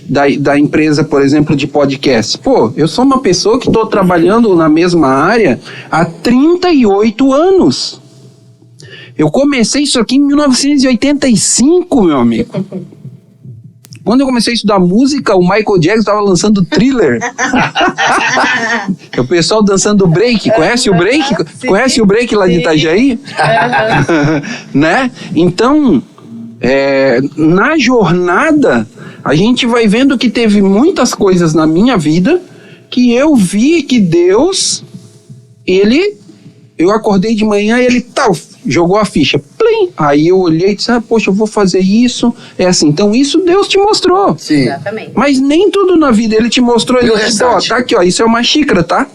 da empresa, por exemplo, de podcast. Eu sou uma pessoa que estou trabalhando na mesma área há 38 anos. Eu comecei isso aqui em 1985, meu amigo. Quando eu comecei a estudar música, o Michael Jackson estava lançando Thriller. O pessoal dançando break. Conhece o break? Sim. Conhece o break lá de Itajaí? Né? Então, na jornada, a gente vai vendo que teve muitas coisas na minha vida que eu vi que Deus, eu acordei de manhã e ele jogou a ficha. Plim! Aí eu olhei e disse, poxa, eu vou fazer isso. É assim, então isso Deus te mostrou. Sim. Exatamente. Mas nem tudo na vida ele te mostrou. Ele disse, tá aqui, isso é uma xícara, tá?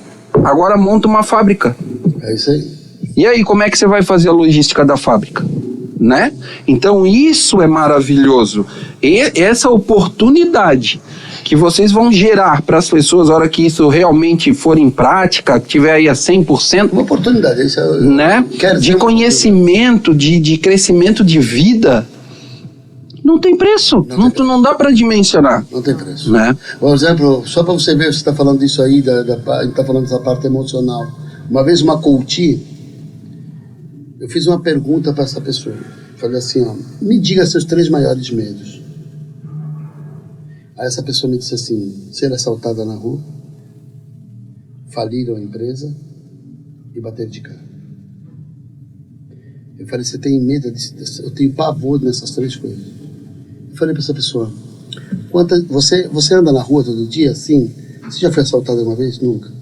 Agora monta uma fábrica. É isso aí. E aí, como é que você vai fazer a logística da fábrica? Né? Então isso é maravilhoso. E essa oportunidade que vocês vão gerar para as pessoas, na hora que isso realmente for em prática, tiver aí a 100%. Uma oportunidade, isso né? De conhecimento, de crescimento de vida. não tem preço. Não dá para dimensionar. Não tem preço. Né? Por exemplo, só para você ver, você está falando disso aí, a gente está falando dessa parte emocional. Uma vez uma coach, eu fiz uma pergunta para essa pessoa. Falei assim, ó, me diga seus 3 maiores medos. Aí essa pessoa me disse assim, ser assaltada na rua, falir a empresa e bater de cara. Eu falei, você tem medo disso? Eu tenho pavor nessas 3 coisas. Eu falei para essa pessoa, você anda na rua todo dia? Sim. Você já foi assaltado uma vez? Nunca.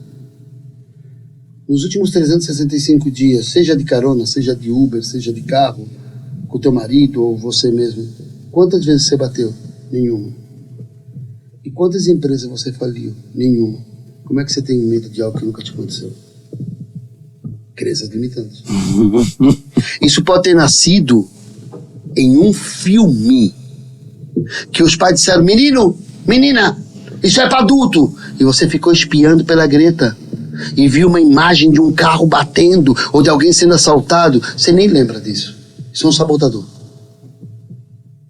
Nos últimos 365 dias, seja de carona, seja de Uber, seja de carro, com o teu marido ou você mesmo, quantas vezes você bateu? Nenhuma. E quantas empresas você faliu? Nenhuma. Como é que você tem medo de algo que nunca te aconteceu? Crenças limitantes. Isso pode ter nascido em um filme que os pais disseram, menino, menina, isso é para adulto. E você ficou espiando pela Greta e viu uma imagem de um carro batendo ou de alguém sendo assaltado. Você nem lembra disso. Isso é um sabotador.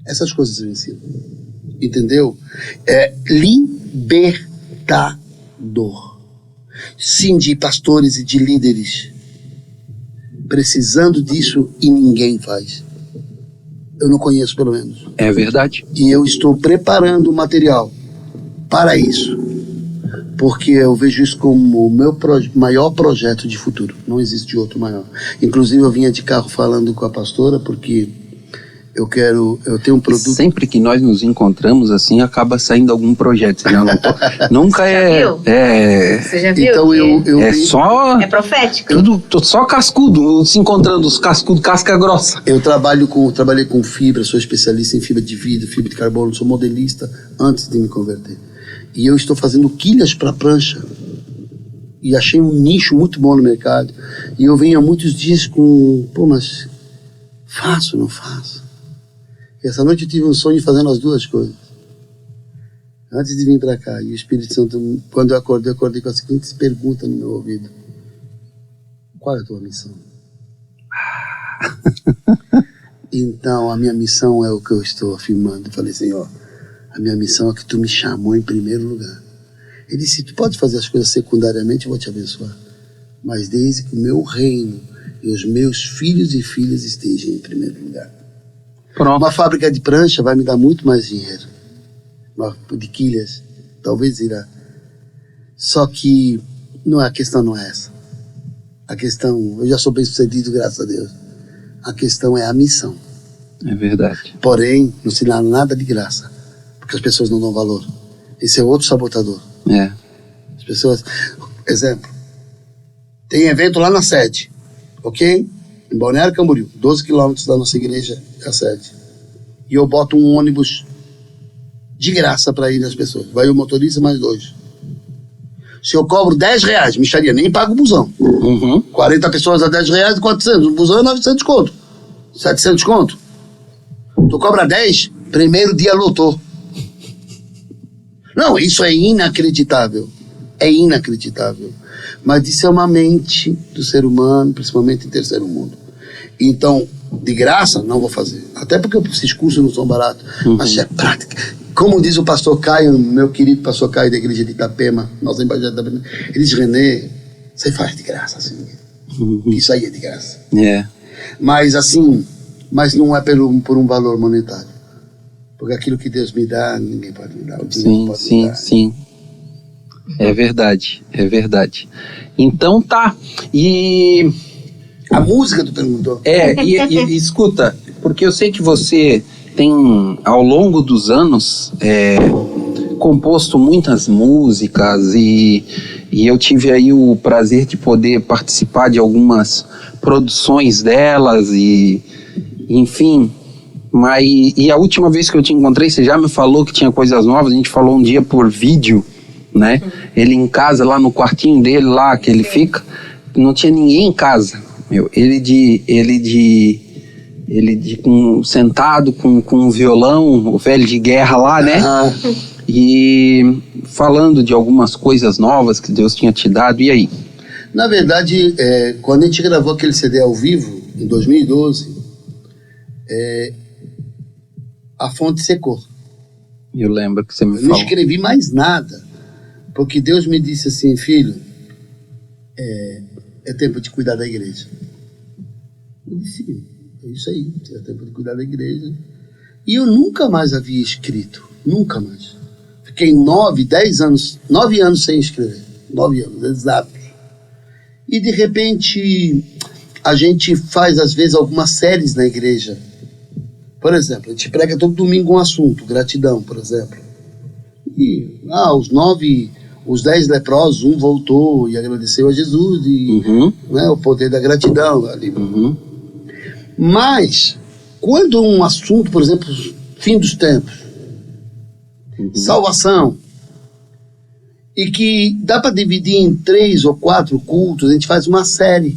Essas coisas eu ensino. Entendeu? É libertador. Sim, de pastores e de líderes precisando disso e ninguém faz. Eu não conheço, pelo menos. É verdade. E eu estou preparando o material para isso, porque eu vejo isso como o meu maior projeto de futuro. Não existe outro maior. Inclusive eu vinha de carro falando com a pastora, porque eu tenho um produto... Sempre que nós nos encontramos, assim, acaba saindo algum projeto. Senão nunca Você já viu? Então só... É profético. Só cascudo, se encontrando os cascudos, casca grossa. Eu trabalhei com fibra, sou especialista em fibra de vidro, fibra de carbono, sou modelista antes de me converter. E eu estou fazendo quilhas para prancha. E achei um nicho muito bom no mercado. E eu venho há muitos dias com... mas faço, não faço? E essa noite eu tive um sonho fazendo as 2 coisas. Antes de vir para cá, e o Espírito Santo, quando eu acordei com a seguinte pergunta no meu ouvido. Qual é a tua missão? Então, a minha missão é o que eu estou afirmando. Eu falei, Senhor, a minha missão é que tu me chamou em primeiro lugar. Ele disse, tu pode fazer as coisas secundariamente, eu vou te abençoar. Mas desde que o meu reino e os meus filhos e filhas estejam em primeiro lugar. Pronto. Uma fábrica de prancha vai me dar muito mais dinheiro. De quilhas, talvez irá. Só que a questão não é essa. A questão, eu já sou bem sucedido, graças a Deus. A questão é a missão. É verdade. Porém, não se dá nada de graça, porque as pessoas não dão valor. Esse é outro sabotador. É. As pessoas... Exemplo. Tem evento lá na sede, ok? Em Balneário Camboriú, 12 quilômetros da nossa igreja é a sede. E eu boto um ônibus de graça para ir as pessoas. Vai o motorista mais 2. Se eu cobro R$10, micharia, nem pago o busão. 40 pessoas a R$10, 400. O busão é 900 conto. 700 conto. Tu cobra 10, primeiro dia lotou. Não, isso é inacreditável. É inacreditável. Mas isso é uma mente do ser humano, principalmente em terceiro mundo. Então, de graça, não vou fazer. Até porque esses cursos não são baratos. Mas é prática. Como diz o pastor Caio, meu querido pastor Caio da igreja de Itapema, nossa embaixada da... Ele diz, René, você faz de graça, assim. Isso aí é de graça. É. Mas assim, não é por um valor monetário. Porque aquilo que Deus me dá, ninguém pode me dar. O dinheiro pode me dar. Sim. É verdade. Então tá. E... A música tu perguntou? E escuta, porque eu sei que você tem, ao longo dos anos, composto muitas músicas e eu tive aí o prazer de poder participar de algumas produções delas e enfim, e a última vez que eu te encontrei, você já me falou que tinha coisas novas, a gente falou um dia por vídeo, né? Ele em casa, lá no quartinho dele, lá que ele fica, não tinha ninguém em casa. Sentado com um violão, o velho de guerra lá, né? E falando de algumas coisas novas que Deus tinha te dado, e aí? Na verdade, quando a gente gravou aquele CD ao vivo, em 2012, a fonte secou. Eu lembro que você me Eu falou. não escrevi mais nada, porque Deus me disse assim, filho, é tempo de cuidar da igreja. Eu disse, é isso aí, é tempo de cuidar da igreja. E eu nunca mais havia escrito, nunca mais. Fiquei 9 anos sem escrever, 9 anos, exatos. E de repente, a gente faz às vezes algumas séries na igreja. Por exemplo, a gente prega todo domingo um assunto, gratidão, por exemplo. E os 10 leprosos, um voltou e agradeceu a Jesus, e né, o poder da gratidão ali. Mas, quando um assunto, por exemplo, fim dos tempos, salvação, e que dá para dividir em 3 ou 4 cultos, a gente faz uma série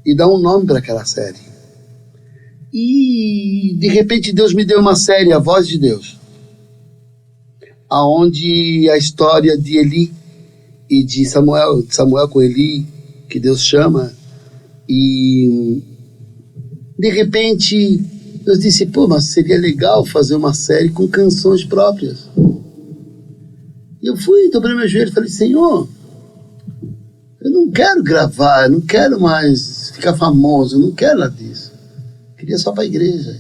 e dá um nome para aquela série. E de repente Deus me deu uma série, A Voz de Deus, aonde a história de Eli e de Samuel com Eli, que Deus chama, e de repente Deus disse, mas seria legal fazer uma série com canções próprias. E eu fui, dobrei meu joelho e falei, Senhor, eu não quero gravar, eu não quero mais ficar famoso, eu não quero nada disso. Queria só para a igreja.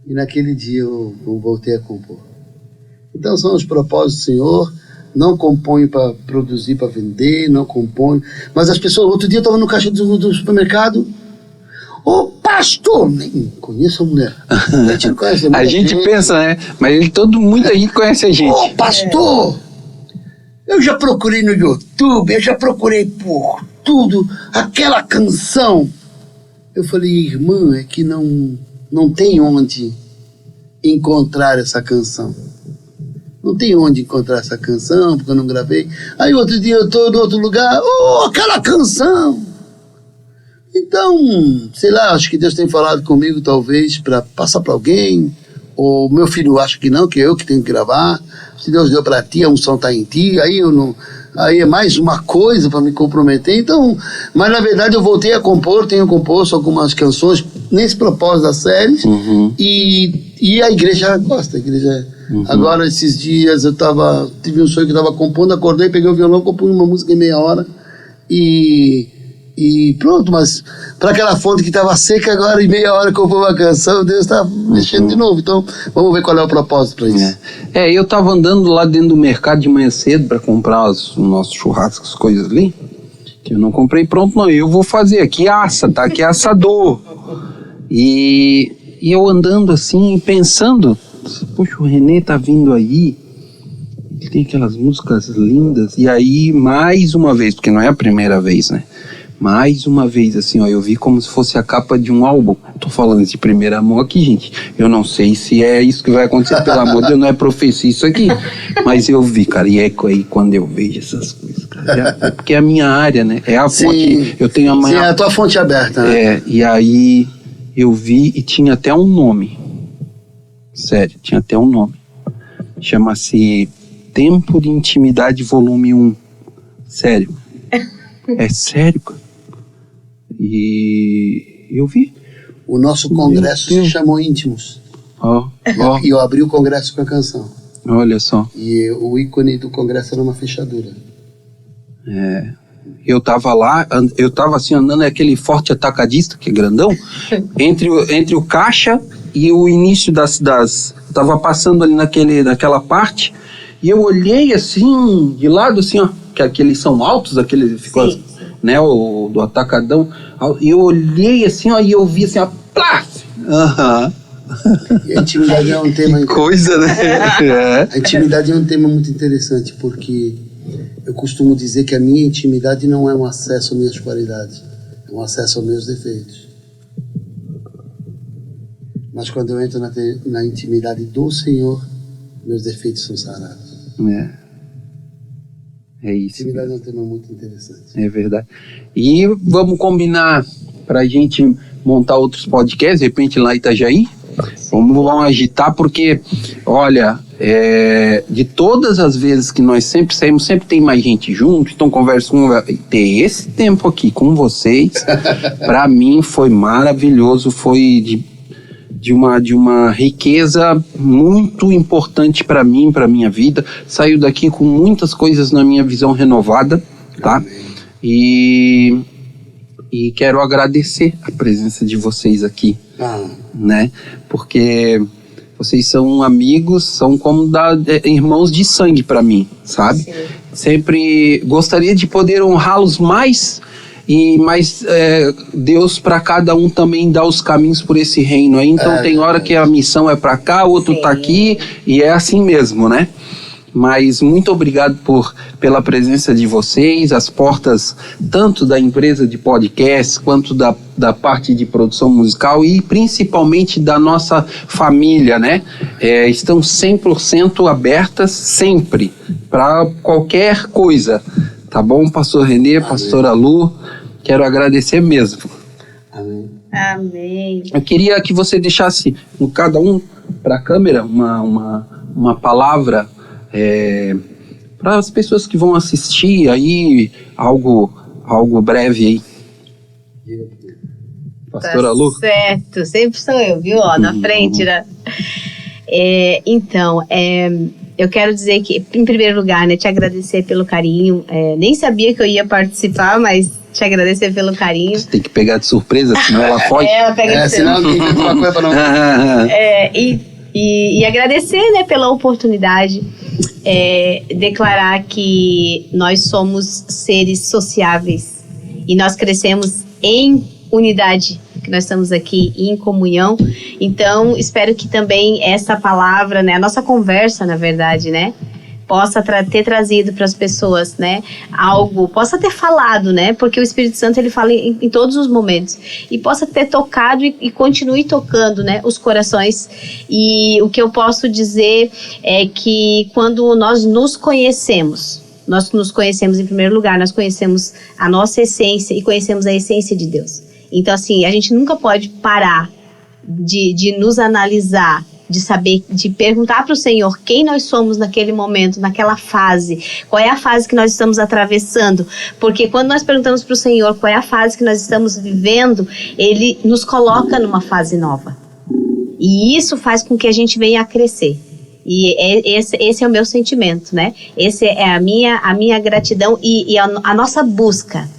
E naquele dia eu voltei a compor. Então são os propósitos do Senhor. Não componho para produzir, para vender, não componho. Mas as pessoas, outro dia eu estava no caixa do supermercado. Ô pastor, nem conheço a mulher. A gente não conhece a mulher. A gente pensa, né? Mas muita gente conhece a gente. Ô pastor, eu já procurei no YouTube, eu já procurei por tudo, aquela canção. Eu falei, irmã, é que não tem onde encontrar essa canção. Não tem onde encontrar essa canção, porque eu não gravei. Aí outro dia eu estou em outro lugar, aquela canção! Então, sei lá, acho que Deus tem falado comigo, talvez, para passar para alguém. Ou meu filho acha que não, que é eu que tenho que gravar. Se Deus deu para ti, a unção está em ti, aí eu não... Aí é mais uma coisa para me comprometer. Então, mas na verdade eu voltei a compor, tenho composto algumas canções nesse propósito das séries, e a igreja gosta, a igreja... Agora, esses dias, tive um sonho que eu estava compondo, acordei, peguei o violão, compus uma música em meia hora, e pronto, mas para aquela fonte que estava seca, agora em meia hora compor uma canção, Deus está mexendo de novo. Então, vamos ver qual é o propósito para isso. Eu estava andando lá dentro do mercado de manhã cedo para comprar os nossos churrascos, as coisas ali, que eu não comprei pronto, não. Eu vou fazer aqui, tá aqui assador. E eu andando assim, pensando, poxa, o Renê tá vindo aí, ele tem aquelas músicas lindas, e aí, mais uma vez, porque não é a primeira vez, né? Mais uma vez, assim, eu vi como se fosse a capa de um álbum. Tô falando de primeira mão aqui, gente. Eu não sei se é isso que vai acontecer, pelo amor de Deus, não é profecia isso aqui. Mas eu vi, cara, e é aí quando eu vejo essas coisas, cara. É porque é a minha área, né? É a fonte. Eu tenho Sim, é a tua fonte aberta, né? E aí eu vi e tinha até um nome. Sério, tinha até um nome. Chama-se Tempo de Intimidade Volume 1. Sério. É sério, cara. E eu vi. O nosso congresso se chamou Íntimos. E eu abri o congresso com a canção. Olha só. E o ícone do congresso era uma fechadura. Eu tava lá, eu tava assim andando aquele Forte Atacadista, que é grandão, entre o caixa e o início das tava passando ali naquela parte, e eu olhei assim, de lado assim, ó, que aqueles são altos, aqueles ficou, né, o do Atacadão, e eu olhei assim, ó, e eu vi assim, ó, plaf! E a intimidade é um tema... Coisa, né? A intimidade é um tema muito interessante, porque eu costumo dizer que a minha intimidade não é um acesso às minhas qualidades, é um acesso aos meus defeitos. Mas quando eu entro na intimidade do Senhor, meus defeitos são sarados. É isso. Intimidade é um tema muito interessante. É verdade. E vamos combinar pra gente montar outros podcasts, de repente lá em Itajaí. Vamos agitar, porque, olha, de todas as vezes que nós sempre saímos, sempre tem mais gente junto, então conversa com... Ter esse tempo aqui com vocês, pra mim foi maravilhoso, foi de uma riqueza muito importante para mim, para minha vida. Saio daqui com muitas coisas na minha visão renovada, tá? E quero agradecer a presença de vocês aqui, né? Porque vocês são amigos, são como irmãos de sangue para mim, sabe? Sim. Sempre gostaria de poder honrá-los mais, mas Deus para cada um também dá os caminhos por esse reino aí. Então tem hora que a missão é para cá, o outro tá aqui, e é assim mesmo, né? Mas muito obrigado pela presença de vocês. As portas tanto da empresa de podcast quanto da parte de produção musical e principalmente da nossa família, né? Estão 100% abertas sempre para qualquer coisa, tá bom, pastor Renê? Amém. Pastora Lu, quero agradecer mesmo. Amém. Amém. Eu queria que você deixasse cada um para a câmera uma palavra para as pessoas que vão assistir aí, algo breve aí. Pastora Lu? Certo, sempre sou eu, viu? Na frente, né? Então, eu quero dizer que, em primeiro lugar, né, te agradecer pelo carinho. Nem sabia que eu ia participar, mas te agradecer pelo carinho. Você tem que pegar de surpresa, senão ela foge. Ela pega de surpresa. Senão tem uma coisa pra não... E agradecer, né, pela oportunidade, declarar que nós somos seres sociáveis e nós crescemos em unidade, que nós estamos aqui em comunhão. Então, espero que também essa palavra, né, a nossa conversa, na verdade, né, possa ter trazido para as pessoas, né, algo, possa ter falado, né, porque o Espírito Santo ele fala em todos os momentos, e possa ter tocado e continue tocando, né, os corações. E o que eu posso dizer é que quando nós nos conhecemos em primeiro lugar, nós conhecemos a nossa essência e conhecemos a essência de Deus. Então, assim, a gente nunca pode parar de nos analisar, de saber, de perguntar para o Senhor quem nós somos naquele momento, naquela fase, qual é a fase que nós estamos atravessando, porque quando nós perguntamos para o Senhor qual é a fase que nós estamos vivendo, Ele nos coloca numa fase nova, e isso faz com que a gente venha a crescer, e esse é o meu sentimento, né? Esse é a minha gratidão e a nossa busca,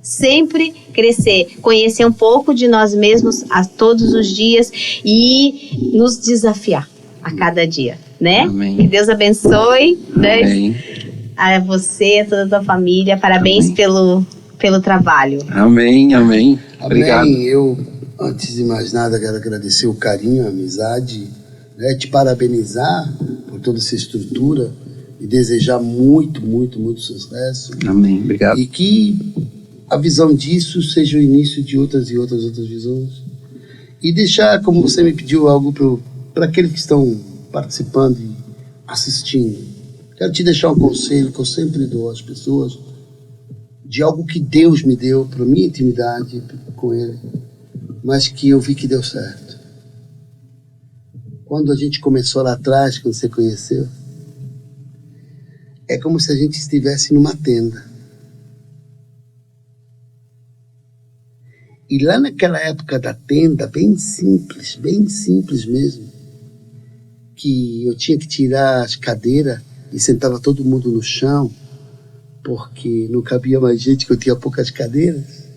sempre crescer, conhecer um pouco de nós mesmos a todos os dias e nos desafiar a cada dia, né? Amém. Que Deus abençoe, Amém. Né? A você, a toda a tua família. Parabéns pelo trabalho. Amém, amém. Obrigado. Amém. Eu, antes de mais nada, quero agradecer o carinho, a amizade, né? Te parabenizar por toda essa estrutura e desejar muito, muito, muito sucesso. Amém, obrigado. E que a visão disso seja o início de outras visões. E deixar, como você me pediu, algo para aqueles que estão participando e assistindo. Quero te deixar um conselho que eu sempre dou às pessoas, de algo que Deus me deu para minha intimidade com Ele, mas que eu vi que deu certo. Quando a gente começou lá atrás, quando você conheceu, é como se a gente estivesse numa tenda. E lá naquela época da tenda, bem simples mesmo, que eu tinha que tirar as cadeiras e sentava todo mundo no chão, porque não cabia mais gente, que eu tinha poucas cadeiras.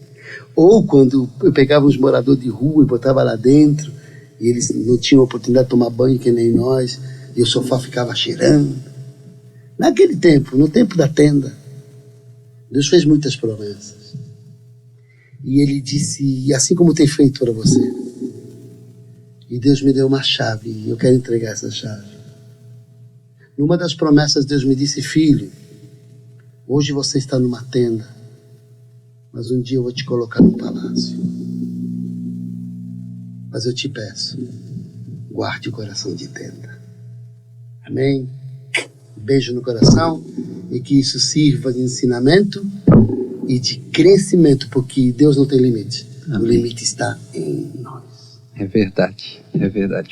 Ou quando eu pegava uns moradores de rua e botava lá dentro, e eles não tinham oportunidade de tomar banho que nem nós, e o sofá ficava cheirando. Naquele tempo, no tempo da tenda, Deus fez muitas promessas. E Ele disse, assim como tem feito para você. E Deus me deu uma chave, e eu quero entregar essa chave. Numa das promessas, Deus me disse, filho, hoje você está numa tenda, mas um dia eu vou te colocar num palácio. Mas eu te peço, guarde o coração de tenda. Amém? Beijo no coração, e que isso sirva de ensinamento e de crescimento, porque Deus não tem limite. Amém. O limite está em nós. É verdade.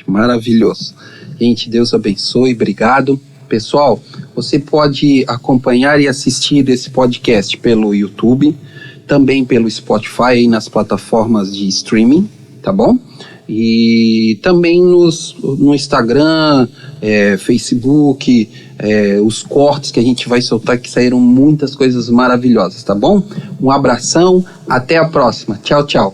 Maravilhoso. Gente, Deus abençoe, obrigado. Pessoal, você pode acompanhar e assistir esse podcast pelo YouTube, também pelo Spotify e nas plataformas de streaming, tá bom? E também no Instagram, Facebook, os cortes que a gente vai soltar, que saíram muitas coisas maravilhosas, tá bom? Um abração, até a próxima. Tchau, tchau.